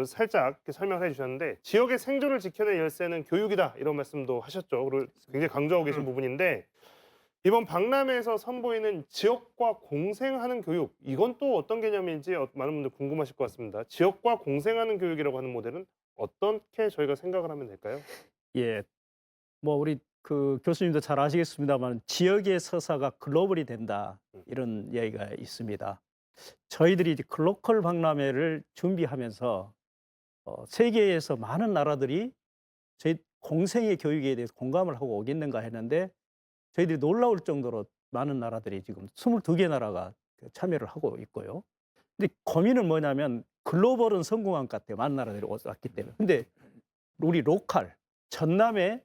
살짝 이렇게 설명을 해주셨는데 지역의 생존을 지켜낼 열쇠는 교육이다 이런 말씀도 하셨죠. 그리고 굉장히 강조하고 계신 부분인데 이번 박람회에서 선보이는 지역과 공생하는 교육 이건 또 어떤 개념인지 많은 분들 궁금하실 것 같습니다. 지역과 공생하는 교육이라고 하는 모델은 어떻게 저희가 생각을 하면 될까요? 예, 뭐 우리 그 교수님도 잘 아시겠습니다만 지역의 서사가 글로벌이 된다 이런 이야기가 있습니다. 저희들이 이제 글로컬 박람회를 준비하면서 세계에서 많은 나라들이 저희 공생의 교육에 대해서 공감을 하고 오겠는가 했는데 저희들이 놀라울 정도로 많은 나라들이 지금 22개 나라가 참여를 하고 있고요. 근데 고민은 뭐냐면 글로벌은 성공한 것 같아요. 많은 나라들이 왔기 때문에. 근데 우리 로컬, 전남의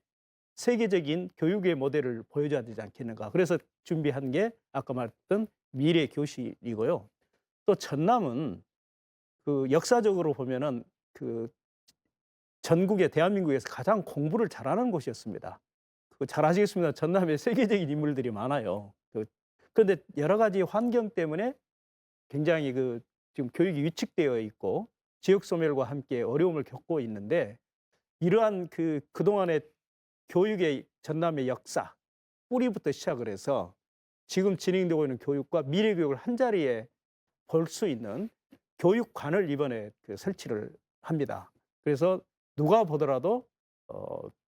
세계적인 교육의 모델을 보여줘야 되지 않겠는가. 그래서 준비한 게 아까 말했던 미래 교실이고요. 또 전남은 그 역사적으로 보면은 그 전국의 대한민국에서 가장 공부를 잘하는 곳이었습니다. 잘 아시겠습니다. 전남에 세계적인 인물들이 많아요. 그런데 여러 가지 환경 때문에 굉장히 지금 교육이 위축되어 있고 지역 소멸과 함께 어려움을 겪고 있는데 이러한 그동안의 교육의 전남의 역사 뿌리부터 시작을 해서 지금 진행되고 있는 교육과 미래 교육을 한 자리에 볼 수 있는 교육관을 이번에 설치를 합니다. 그래서 누가 보더라도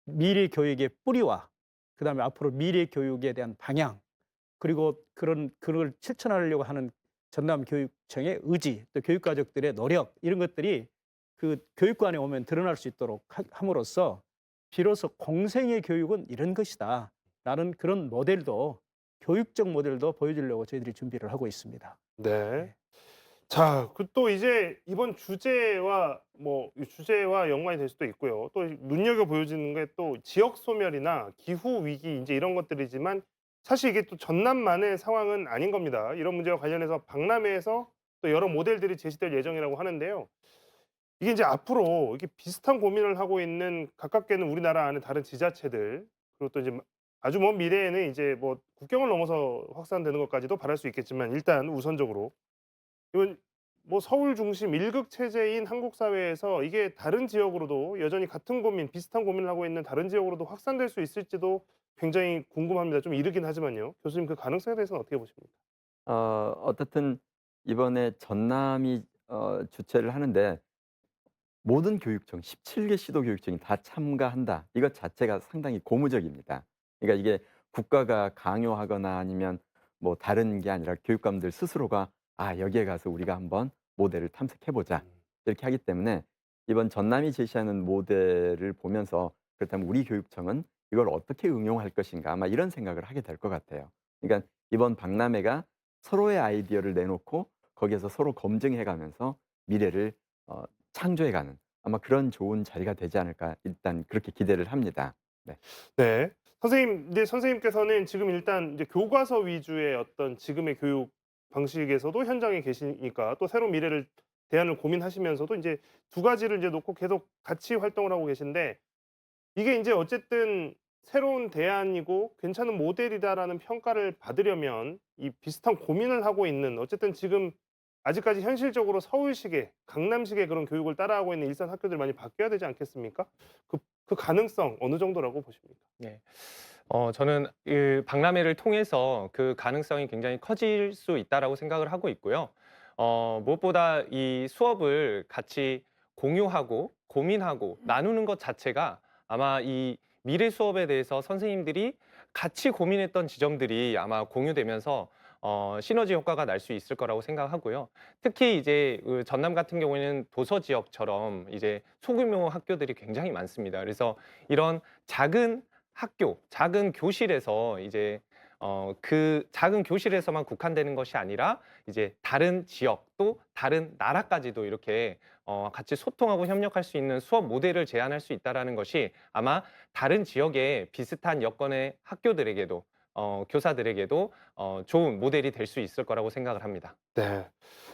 미래 교육의 뿌리와 그다음에 앞으로 미래 교육에 대한 방향 그리고 그걸 실천하려고 하는 전남교육청의 의지 또 교육가족들의 노력 이런 것들이 그 교육관에 오면 드러날 수 있도록 함으로써 비로소 공생의 교육은 이런 것이다 라는 그런 모델도 교육적 모델도 보여주려고 저희들이 준비를 하고 있습니다. 네. 자, 또 이제 이번 주제와 이 주제와 연관이 될 수도 있고요. 또 눈여겨 보여지는 게 또 지역 소멸이나 기후 위기 이제 이런 것들이지만 사실 이게 또 전남만의 상황은 아닌 겁니다. 이런 문제와 관련해서 박람회에서 또 여러 모델들이 제시될 예정이라고 하는데요. 이게 이제 앞으로 이렇게 비슷한 고민을 하고 있는 가깝게는 우리나라 안에 다른 지자체들 그리고 또 이제 아주 먼 미래에는 이제 국경을 넘어서 확산되는 것까지도 바랄 수 있겠지만 일단 우선적으로 이건 서울 중심 1극 체제인 한국 사회에서 이게 다른 지역으로도 여전히 같은 고민, 비슷한 고민을 하고 있는 다른 지역으로도 확산될 수 있을지도 굉장히 궁금합니다. 좀 이르긴 하지만요. 교수님 그 가능성에 대해서는 어떻게 보십니까? 어떻든 이번에 전남이 주최를 하는데 모든 교육청 17개 시도 교육청이 다 참가한다. 이것 자체가 상당히 고무적입니다. 그러니까 이게 국가가 강요하거나 아니면 다른 게 아니라 교육감들 스스로가 여기에 가서 우리가 한번 모델을 탐색해 보자. 이렇게 하기 때문에 이번 전남이 제시하는 모델을 보면서 그렇다면 우리 교육청은 이걸 어떻게 응용할 것인가 아마 이런 생각을 하게 될 것 같아요. 그러니까 이번 박람회가 서로의 아이디어를 내놓고 거기에서 서로 검증해 가면서 미래를 창조해가는 아마 그런 좋은 자리가 되지 않을까 일단 그렇게 기대를 합니다. 네. 네. 선생님께서는 지금 일단 이제 교과서 위주의 어떤 지금의 교육 방식에서도 현장에 계시니까 또 새로운 미래를 대안을 고민하시면서도 이제 두 가지를 이제 놓고 계속 같이 활동을 하고 계신데 이게 이제 어쨌든 새로운 대안이고 괜찮은 모델이다라는 평가를 받으려면 이 비슷한 고민을 하고 있는 어쨌든 지금 아직까지 현실적으로 서울식의 강남식의 그런 교육을 따라하고 있는 일선 학교들 많이 바뀌어야 되지 않겠습니까? 그 가능성 어느 정도라고 보십니까? 네. 저는 이 박람회를 통해서 그 가능성이 굉장히 커질 수 있다라고 생각을 하고 있고요. 무엇보다 이 수업을 같이 공유하고 고민하고 나누는 것 자체가 아마 이 미래 수업에 대해서 선생님들이 같이 고민했던 지점들이 아마 공유되면서 시너지 효과가 날 수 있을 거라고 생각하고요. 특히 이제 그 전남 같은 경우에는 도서 지역처럼 이제 소규모 학교들이 굉장히 많습니다. 그래서 이런 작은 학교, 작은 교실에서 이제 그 작은 교실에서만 국한되는 것이 아니라 이제 다른 지역 또 다른 나라까지도 이렇게 같이 소통하고 협력할 수 있는 수업 모델을 제안할 수 있다라는 것이 아마 다른 지역의 비슷한 여건의 학교들에게도 교사들에게도 좋은 모델이 될 수 있을 거라고 생각을 합니다. 네.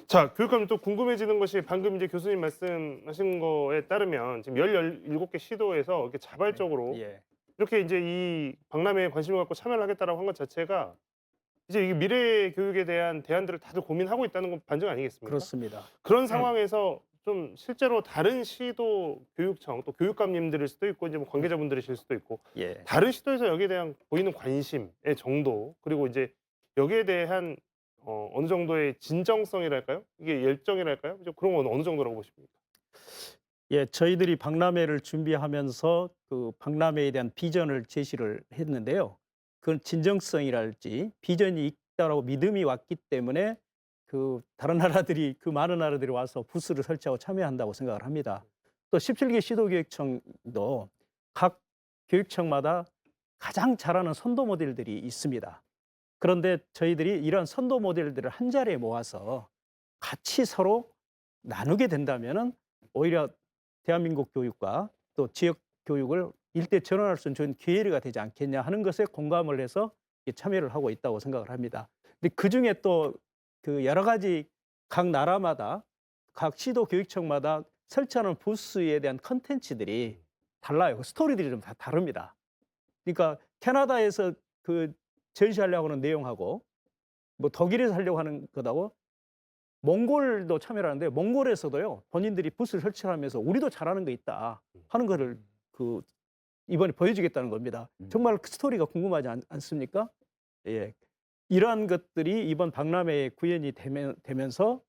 자, 교육감님 또 궁금해지는 것이 방금 이제 교수님 말씀하신 거에 따르면 지금 17개 시도에서 이렇게 자발적으로 예. 이렇게 이제 이 박람회에 관심을 갖고 참여를 하겠다라고 한 것 자체가 이제 이게 미래 교육에 대한 대안들을 다들 고민하고 있다는 건 반증 아니겠습니까? 그렇습니다. 그런 상황에서 좀 실제로 다른 시도 교육청 또 교육감님들일 수도 있고 이제 뭐 관계자분들이실 수도 있고 예. 다른 시도에서 여기에 대한 보이는 관심의 정도 그리고 이제 여기에 대한 어느 정도의 진정성이랄까요? 이게 열정이랄까요? 이제 그런 건 어느 정도라고 보십니까? 예, 저희들이 박람회를 준비하면서 그 박람회에 대한 비전을 제시를 했는데요. 그건 진정성이랄지 비전이 있다라고 믿음이 왔기 때문에 그 다른 나라들이 그 많은 나라들이 와서 부스를 설치하고 참여한다고 생각을 합니다. 또 17개 시도교육청도 각 교육청마다 가장 잘하는 선도 모델들이 있습니다. 그런데 저희들이 이런 선도 모델들을 한 자리에 모아서 같이 서로 나누게 된다면은 오히려 대한민국 교육과 또 지역 교육을 일대 전환할 수 있는 좋은 기회가 되지 않겠냐 하는 것에 공감을 해서 참여를 하고 있다고 생각을 합니다. 근데 그중에 또 그 여러 가지 각 나라마다 각 시도 교육청마다 설치하는 부스에 대한 컨텐츠들이 달라요. 그 스토리들이 좀 다 다릅니다. 그러니까 캐나다에서 그 전시하려고 하는 내용하고 뭐 독일에서 하려고 하는 것하고 몽골도 참여를 하는데 몽골에서도요 본인들이 부스를 설치하면서 우리도 잘하는 거 있다 하는 거를 그 이번에 보여주겠다는 겁니다. 정말 그 스토리가 궁금하지 않습니까? 예, 이러한 것들이 이번 박람회에 구현이 되면서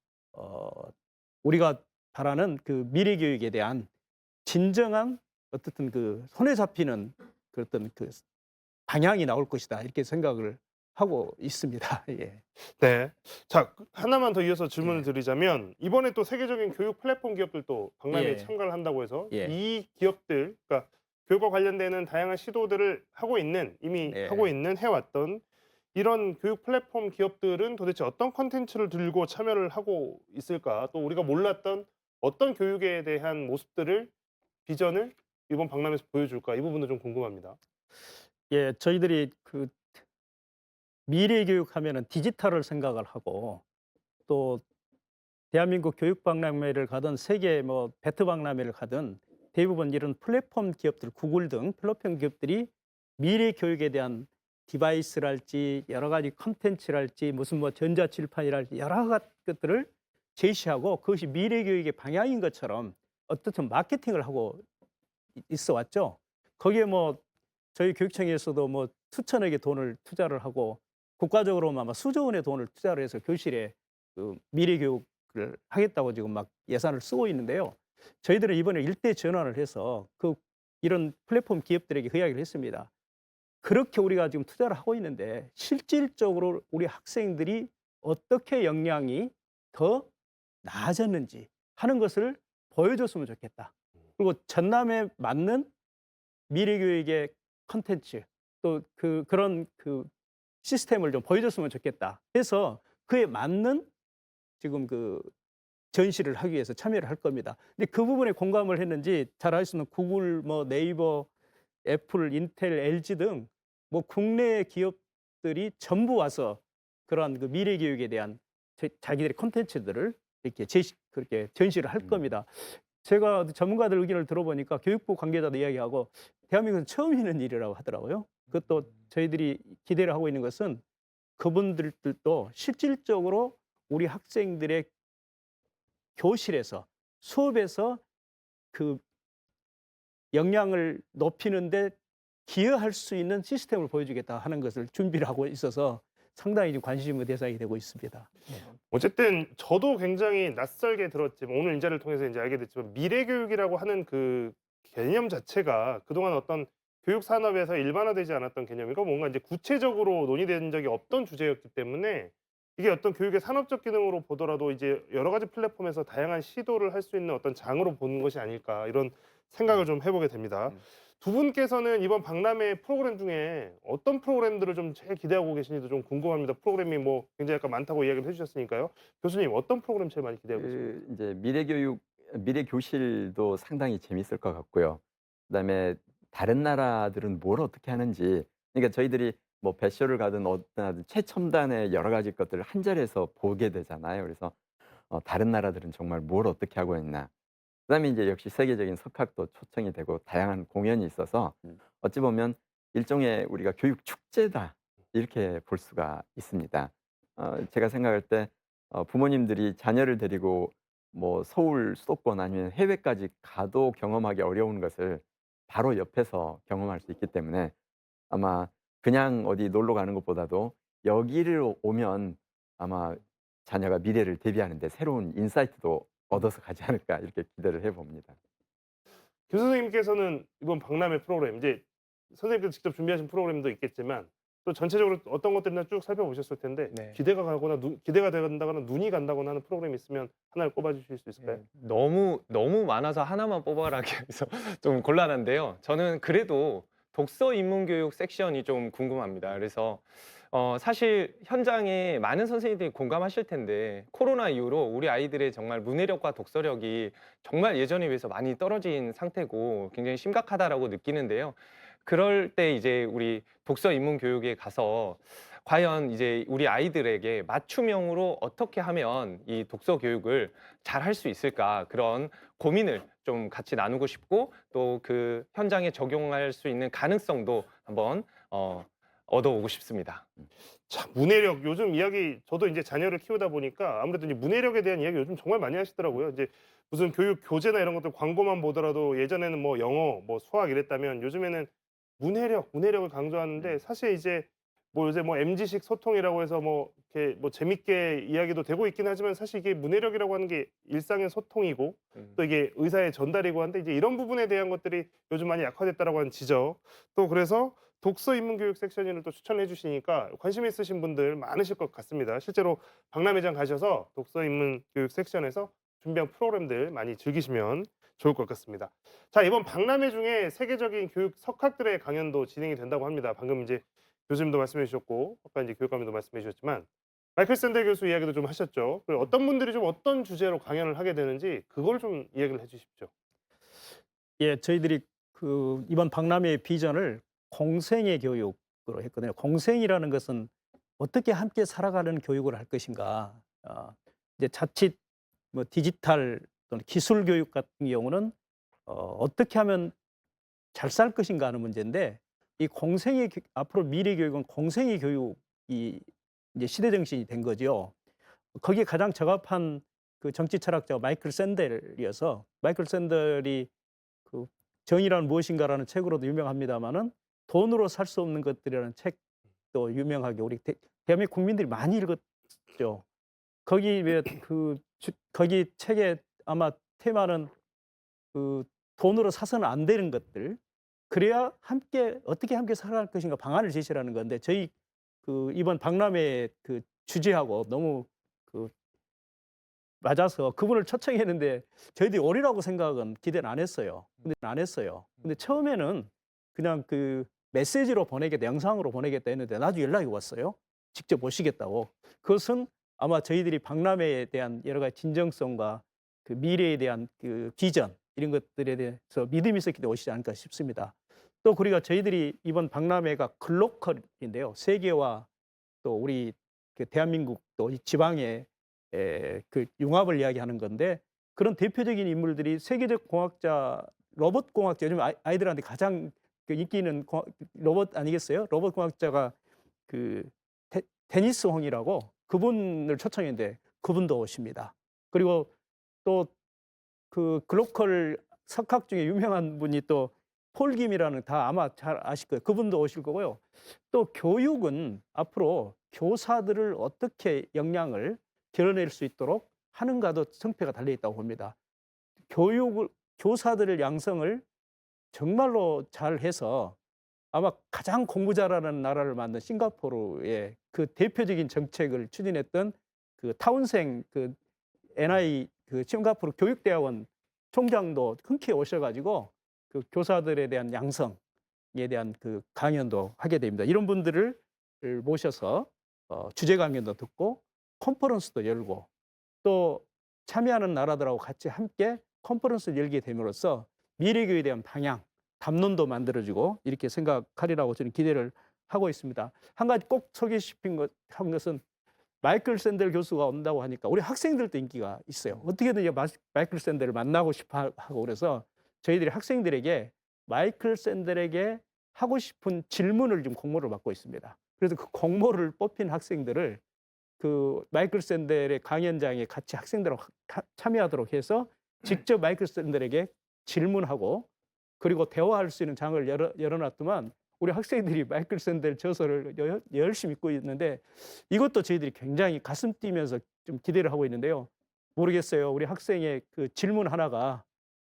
우리가 바라는 그 미래 교육에 대한 진정한 어떻든 그 손에 잡히는 그 어떤 그 방향이 나올 것이다 이렇게 생각을 하고 있습니다. 예. 네. 자, 하나만 더 이어서 질문을 예. 드리자면 이번에 또 세계적인 교육 플랫폼 기업들도 박람회에 예. 참가를 한다고 해서 예. 이 기업들, 그러니까 교육과 관련되는 다양한 시도들을 하고 있는 이미 예. 하고 있는 해왔던 이런 교육 플랫폼 기업들은 도대체 어떤 컨텐츠를 들고 참여를 하고 있을까? 또 우리가 몰랐던 어떤 교육에 대한 모습들을 비전을 이번 박람회에서 보여줄까? 이 부분도 좀 궁금합니다. 예, 저희들이 그 미래 교육하면은 디지털을 생각을 하고 또 대한민국 교육 박람회를 가든 세계 뭐 베트 박람회를 가든 대부분 이런 플랫폼 기업들, 구글 등 플랫폼 기업들이 미래 교육에 대한 디바이스랄지 여러 가지 컨텐츠랄지 무슨 뭐 전자칠판이랄지 여러 가지 것들을 제시하고 그것이 미래 교육의 방향인 것처럼 어떻든 마케팅을 하고 있어 왔죠. 거기에 뭐 저희 교육청에서도 뭐 수천억의 돈을 투자를 하고 국가적으로 아마 수조 원의 돈을 투자를 해서 교실에 그 미래 교육을 하겠다고 지금 막 예산을 쓰고 있는데요. 저희들은 이번에 일대 전환을 해서 그 이런 플랫폼 기업들에게 그 이야기를 했습니다. 그렇게 우리가 지금 투자를 하고 있는데 실질적으로 우리 학생들이 어떻게 역량이 더 나아졌는지 하는 것을 보여줬으면 좋겠다. 그리고 전남에 맞는 미래교육의 컨텐츠 또 그런 그 시스템을 좀 보여줬으면 좋겠다. 해서 그에 맞는 지금 그 전시를 하기 위해서 참여를 할 겁니다. 근데 그 부분에 공감을 했는지 잘 아시는 구글, 뭐 네이버, 애플, 인텔, LG 등 뭐 국내 기업들이 전부 와서 그러한 그 미래 교육에 대한 자기들의 콘텐츠들을 이렇게 그렇게 전시를 할 겁니다. 제가 전문가들 의견을 들어보니까 교육부 관계자도 이야기하고 대한민국은 처음 있는 일이라고 하더라고요. 그것도 저희들이 기대를 하고 있는 것은 그분들도 실질적으로 우리 학생들의 교실에서 수업에서 그 역량을 높이는데 기여할 수 있는 시스템을 보여주겠다 하는 것을 준비를 하고 있어서 상당히 관심의 대상이 되고 있습니다. 어쨌든 저도 굉장히 낯설게 들었지만 오늘 인자를 통해서 이제 알게 됐지만 미래 교육이라고 하는 그 개념 자체가 그동안 어떤 교육 산업에서 일반화되지 않았던 개념이고 뭔가 이제 구체적으로 논의된 적이 없던 주제였기 때문에 이게 어떤 교육의 산업적 기능으로 보더라도 이제 여러 가지 플랫폼에서 다양한 시도를 할 수 있는 어떤 장으로 보는 것이 아닐까 이런 생각을 좀 해보게 됩니다. 음. 두 분께서는 이번 박람회 프로그램 중에 어떤 프로그램들을 좀 제일 기대하고 계신지도 좀 궁금합니다. 프로그램이 뭐 굉장히 아까 많다고 이야기를 해주셨으니까요. 교수님 어떤 프로그램 제일 많이 기대하고 계십니까? 그 이제 미래 교실도 상당히 재밌을 것 같고요. 그다음에 다른 나라들은 뭘 어떻게 하는지, 그러니까 저희들이 뭐 배쇼를 가든 어떤 하든 최첨단의 여러 가지 것들을 한 자리에서 보게 되잖아요. 그래서 다른 나라들은 정말 뭘 어떻게 하고 있나. 그다음에 이제 역시 세계적인 석학도 초청이 되고 다양한 공연이 있어서 어찌 보면 일종의 우리가 교육 축제다 이렇게 볼 수가 있습니다. 제가 생각할 때 부모님들이 자녀를 데리고 뭐 서울 수도권 아니면 해외까지 가도 경험하기 어려운 것을 바로 옆에서 경험할 수 있기 때문에 아마 그냥 어디 놀러 가는 것보다도 여기를 오면 아마 자녀가 미래를 대비하는 데 새로운 인사이트도 얻어서 가지 않을까 이렇게 기대를 해 봅니다. 교수 선생님께서는 이번 박람회 프로그램 이제 선생님께서 직접 준비하신 프로그램도 있겠지만 또 전체적으로 어떤 것들이나 쭉 살펴보셨을 텐데 네. 기대가 된다거나 눈이 간다거나 하는 프로그램이 있으면 하나를 꼽아 주실 수 있을까요? 너무 많아서 하나만 뽑아라기 해서 좀 곤란한데요. 저는 그래도 독서 입문 교육 섹션이 좀 궁금합니다. 그래서 사실 현장에 많은 선생님들이 공감하실 텐데 코로나 이후로 우리 아이들의 정말 문해력과 독서력이 정말 예전에 비해서 많이 떨어진 상태고 굉장히 심각하다라고 느끼는데요. 그럴 때 이제 우리 독서 입문 교육에 가서 과연 이제 우리 아이들에게 맞춤형으로 어떻게 하면 이 독서 교육을 잘 할 수 있을까, 그런 고민을 좀 같이 나누고 싶고 또 그 현장에 적용할 수 있는 가능성도 한번 얻어오고 싶습니다. 자, 문해력 요즘 이야기 저도 이제 자녀를 키우다 보니까 아무래도 이제 문해력에 대한 이야기 요즘 정말 많이 하시더라고요. 이제 무슨 교육 교재나 이런 것들 광고만 보더라도 예전에는 뭐 영어, 뭐 수학 이랬다면 요즘에는 문해력을 강조하는데 사실 이제 뭐 요새 뭐 MZ식 소통이라고 해서 뭐 이렇게 뭐 재밌게 이야기도 되고 있긴 하지만 사실 이게 문해력이라고 하는 게 일상의 소통이고 음. 또 이게 의사의 전달이고 한데 이제 이런 부분에 대한 것들이 요즘 많이 약화됐다라고 하는 지적. 또 그래서 독서 입문 교육 섹션을 또 추천해 주시니까 관심 있으신 분들 많으실 것 같습니다. 실제로 박람회장 가셔서 독서 입문 교육 섹션에서 준비한 프로그램들 많이 즐기시면 좋을 것 같습니다. 자, 이번 박람회 중에 세계적인 교육 석학들의 강연도 진행이 된다고 합니다. 방금 이제 교수님도 말씀해 주셨고 아까 이제 교육감님도 말씀해 주셨지만 마이클 샌델 교수 이야기도 좀 하셨죠. 그리고 어떤 분들이 좀 어떤 주제로 강연을 하게 되는지 그걸 좀 이야기를 해 주십시오. 예, 저희들이 그 이번 박람회의 비전을 공생의 교육으로 했거든요. 공생이라는 것은 어떻게 함께 살아가는 교육을 할 것인가. 이제 자칫 뭐 디지털 또는 기술 교육 같은 경우는 어떻게 하면 잘 살 것인가 하는 문제인데 이 앞으로 미래 교육은 공생의 교육이 이제 시대 정신이 된 거죠. 거기에 가장 적합한 그 정치 철학자가 마이클 샌델이어서 마이클 샌델이 그 정의란 무엇인가라는 책으로도 유명합니다마는 돈으로 살 수 없는 것들이라는 책도 유명하게 우리 대한민국 국민들이 많이 읽었죠. 거기 책에 아마 테마는 그 돈으로 사서는 안 되는 것들, 그래야 어떻게 함께 살아갈 것인가 방안을 제시하는 건데 저희 그 이번 박람회 그 주제하고 너무 그 맞아서 그분을 초청했는데 저희들이 오리라고 생각은 기대는 안 했어요. 근데 처음에는 그냥 그 메시지로 보내겠다, 영상으로 보내겠다 했는데 나중에 연락이 왔어요. 직접 모시겠다고. 그것은 아마 저희들이 박람회에 대한 여러 가지 진정성과 그 미래에 대한 그 비전 이런 것들에 대해서 믿음이 있었기 때문에 오시지 않을까 싶습니다. 또 우리가 저희들이 이번 박람회가 글로컬인데요. 세계와 또 우리 그 대한민국 또 이 지방의 그 융합을 이야기하는 건데 그런 대표적인 인물들이 세계적 공학자, 로봇 공학자, 요즘 아이들한테 가장 그 인기 있는 로봇 아니겠어요? 로봇 공학자가 그 데니스 홍이라고 그분을 초청했는데 그분도 오십니다. 그리고 또 그 글로컬 석학 중에 유명한 분이 또 폴 김이라는 다 아마 잘 아실 거예요. 그분도 오실 거고요. 또 교육은 앞으로 교사들을 어떻게 역량을 길러낼 수 있도록 하는가도 성패가 달려 있다고 봅니다. 교사들의 양성을 정말로 잘 해서 아마 가장 공부 잘하는 나라를 만든 싱가포르의 그 대표적인 정책을 추진했던 그 타운생 그 NI 그 싱가포르 교육대학원 총장도 흔쾌히 오셔가지고 그 교사들에 대한 양성에 대한 그 강연도 하게 됩니다. 이런 분들을 모셔서 주제 강연도 듣고 컨퍼런스도 열고 또 참여하는 나라들하고 같이 함께 컨퍼런스를 열게 됨으로써 미래교육에 대한 방향, 담론도 만들어지고 이렇게 생각하리라고 저는 기대를 하고 있습니다. 한 가지 꼭 소개시킨 한 것은 마이클 샌델 교수가 온다고 하니까 우리 학생들도 인기가 있어요. 어떻게든 마이클 샌델을 만나고 싶어 하고 그래서 저희들이 학생들에게 마이클 샌델에게 하고 싶은 질문을 지금 공모를 받고 있습니다. 그래서 그 공모를 뽑힌 학생들을 그 마이클 샌델의 강연장에 같이 학생들하고 참여하도록 해서 직접 마이클 샌델에게 질문하고 그리고 대화할 수 있는 장을 열어놨더만 우리 학생들이 마이클 샌델 저서를 열심히 읽고 있는데 이것도 저희들이 굉장히 가슴 뛰면서 좀 기대를 하고 있는데요. 모르겠어요. 우리 학생의 그 질문 하나가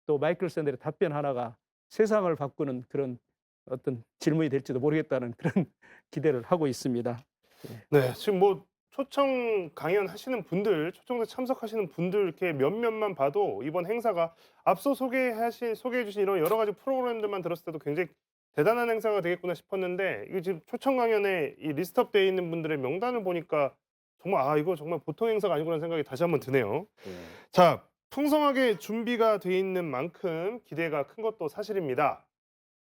또 마이클 샌델의 답변 하나가 세상을 바꾸는 그런 어떤 질문이 될지도 모르겠다는 그런 기대를 하고 있습니다. 네, 지금 뭐 초청 강연하시는 분들, 초청에 참석하시는 분들 이렇게 몇몇만 봐도 이번 행사가 앞서 소개해 주신 이런 여러 가지 프로그램들만 들었을 때도 굉장히 대단한 행사가 되겠구나 싶었는데 이거 지금 초청 강연에 이 리스트업되어 있는 분들의 명단을 보니까 정말 이거 정말 보통 행사가 아니구나 생각이 다시 한번 드네요. 자, 풍성하게 준비가 돼 있는 만큼 기대가 큰 것도 사실입니다.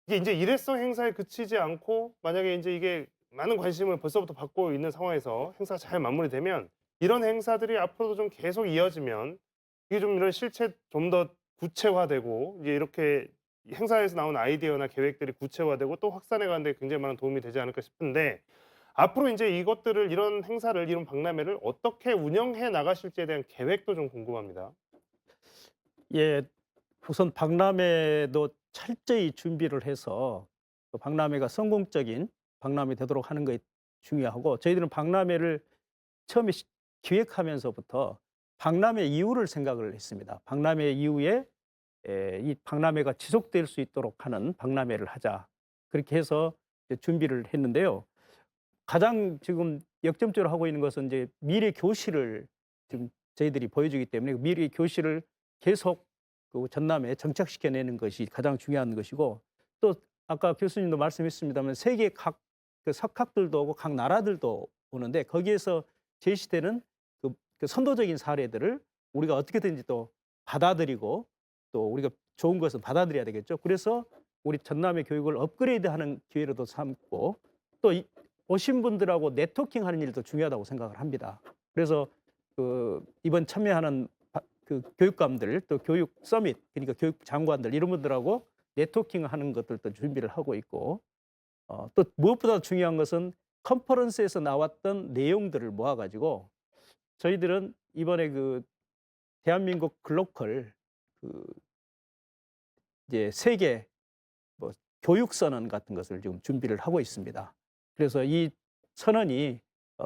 이게 이제 일회성 행사에 그치지 않고 만약에 이제 이게 많은 관심을 벌써부터 받고 있는 상황에서 행사가 잘 마무리되면 이런 행사들이 앞으로도 좀 계속 이어지면 이게 좀 이런 실체 좀 더 구체화되고 이제 이렇게 행사에서 나온 아이디어나 계획들이 구체화되고 또 확산해 가는 데 굉장히 많은 도움이 되지 않을까 싶은데 앞으로 이제 이것들을 이런 행사를 이런 박람회를 어떻게 운영해 나가실지에 대한 계획도 좀 궁금합니다. 예, 우선 박람회도 철저히 준비를 해서 그 박람회가 성공적인 박람회 되도록 하는 것이 중요하고 저희들은 박람회를 처음에 기획하면서부터 박람회 이후를 생각을 했습니다. 박람회 이후에 이 박람회가 지속될 수 있도록 하는 박람회를 하자. 그렇게 해서 이제 준비를 했는데요. 가장 지금 역점적으로 하고 있는 것은 이제 미래 교실을 지금 저희들이 보여주기 때문에 미래 교실을 계속 그 전남에 정착시켜내는 것이 가장 중요한 것이고 또 아까 교수님도 말씀했습니다만 세계 각 그 석학들도 오고 각 나라들도 오는데 거기에서 제시되는 그 선도적인 사례들을 우리가 어떻게든지 또 받아들이고 또 우리가 좋은 것은 받아들여야 되겠죠. 그래서 우리 전남의 교육을 업그레이드하는 기회로도 삼고 또 오신 분들하고 네트워킹하는 일도 중요하다고 생각을 합니다. 그래서 그 이번 참여하는 그 교육감들 또 교육 서밋 그러니까 교육 장관들 이런 분들하고 네트워킹하는 것들도 준비를 하고 있고 또 무엇보다 중요한 것은 컨퍼런스에서 나왔던 내용들을 모아가지고 저희들은 이번에 그 대한민국 글로컬 그 이제 세계 뭐 교육 선언 같은 것을 지금 준비를 하고 있습니다. 그래서 이 선언이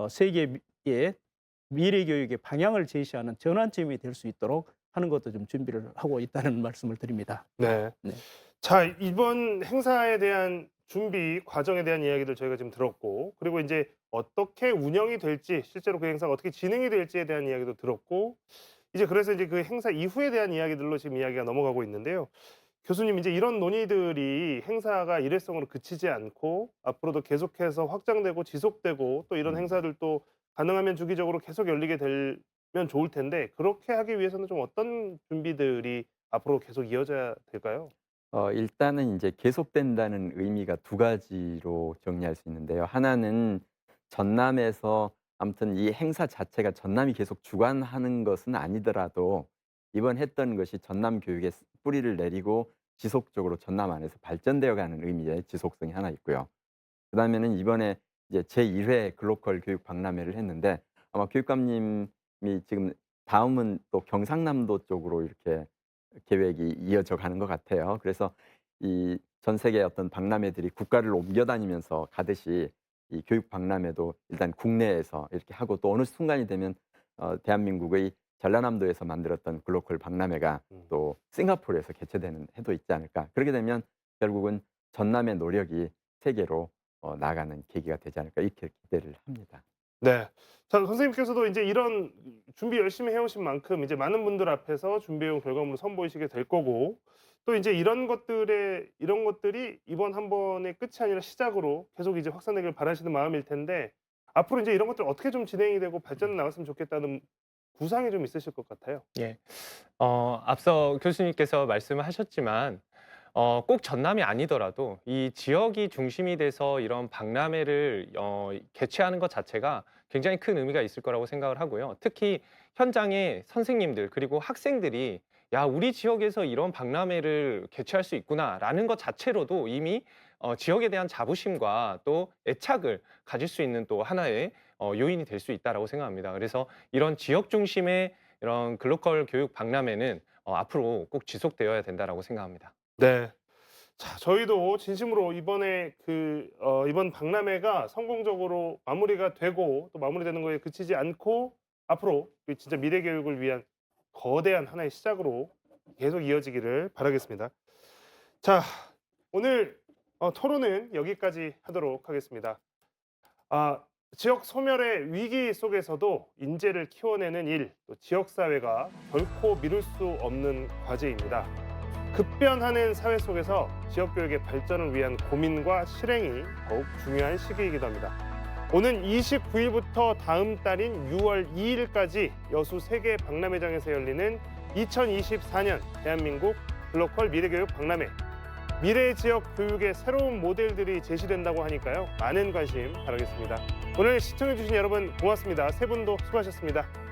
세계의 미래 교육의 방향을 제시하는 전환점이 될 수 있도록 하는 것도 좀 준비를 하고 있다는 말씀을 드립니다. 네. 네. 자, 이번 행사에 대한 준비 과정에 대한 이야기들 저희가 지금 들었고 그리고 이제 어떻게 운영이 될지 실제로 그 행사가 어떻게 진행이 될지에 대한 이야기도 들었고 이제 그래서 이제 그 행사 이후에 대한 이야기들로 지금 이야기가 넘어가고 있는데요. 교수님 이제 이런 논의들이 행사가 일회성으로 그치지 않고 앞으로도 계속해서 확장되고 지속되고 또 이런 행사들도 가능하면 주기적으로 계속 열리게 되면 좋을 텐데 그렇게 하기 위해서는 좀 어떤 준비들이 앞으로 계속 이어져야 될까요? 일단은 이제 계속된다는 의미가 두 가지로 정리할 수 있는데요. 하나는 전남에서 아무튼 이 행사 자체가 전남이 계속 주관하는 것은 아니더라도 이번 했던 것이 전남 교육에 뿌리를 내리고 지속적으로 전남 안에서 발전되어 가는 의미의 지속성이 하나 있고요. 그다음에는 이번에 이제 제1회 글로컬 교육 박람회를 했는데 아마 교육감님이 지금 다음은 또 경상남도 쪽으로 이렇게 계획이 이어져 가는 것 같아요. 그래서 이 전 세계 어떤 박람회들이 국가를 옮겨 다니면서 가듯이 이 교육 박람회도 일단 국내에서 이렇게 하고 또 어느 순간이 되면 대한민국의 전라남도에서 만들었던 글로컬 박람회가 또 싱가포르에서 개최되는 해도 있지 않을까. 그렇게 되면 결국은 전남의 노력이 세계로 나아가는 계기가 되지 않을까 이렇게 기대를 합니다. 네. 자, 선생님께서도 이제 이런 준비 열심히 해오신 만큼 이제 많은 분들 앞에서 준비해온 결과물을 선보이시게 될 거고, 또 이제 이런 것들이 이번 한 번의 끝이 아니라 시작으로 계속 이제 확산되길 바라시는 마음일 텐데, 앞으로 이제 이런 것들 어떻게 좀 진행이 되고 발전해 나갔으면 좋겠다는 구상이 좀 있으실 것 같아요. 예. 앞서 교수님께서 말씀하셨지만 꼭 전남이 아니더라도 이 지역이 중심이 돼서 이런 박람회를 개최하는 것 자체가 굉장히 큰 의미가 있을 거라고 생각을 하고요. 특히 현장의 선생님들 그리고 학생들이 야, 우리 지역에서 이런 박람회를 개최할 수 있구나라는 것 자체로도 이미 지역에 대한 자부심과 또 애착을 가질 수 있는 또 하나의 요인이 될 수 있다라고 생각합니다. 그래서 이런 지역 중심의 이런 글로컬 교육 박람회는 앞으로 꼭 지속되어야 된다라고 생각합니다. 네. 자, 저희도 진심으로 이번 박람회가 성공적으로 마무리가 되고 또 마무리되는 거에 그치지 않고 앞으로 그 진짜 미래 교육을 위한 거대한 하나의 시작으로 계속 이어지기를 바라겠습니다. 자, 오늘 토론은 여기까지 하도록 하겠습니다. 지역 소멸의 위기 속에서도 인재를 키워내는 일, 또 지역사회가 결코 미룰 수 없는 과제입니다. 급변하는 사회 속에서 지역교육의 발전을 위한 고민과 실행이 더욱 중요한 시기이기도 합니다. 오는 29일부터 다음 달인 6월 2일까지 여수 세계 박람회장에서 열리는 2024년 대한민국 글로컬 미래교육 박람회. 미래 지역 교육의 새로운 모델들이 제시된다고 하니까요. 많은 관심 바라겠습니다. 오늘 시청해주신 여러분 고맙습니다. 세 분도 수고하셨습니다.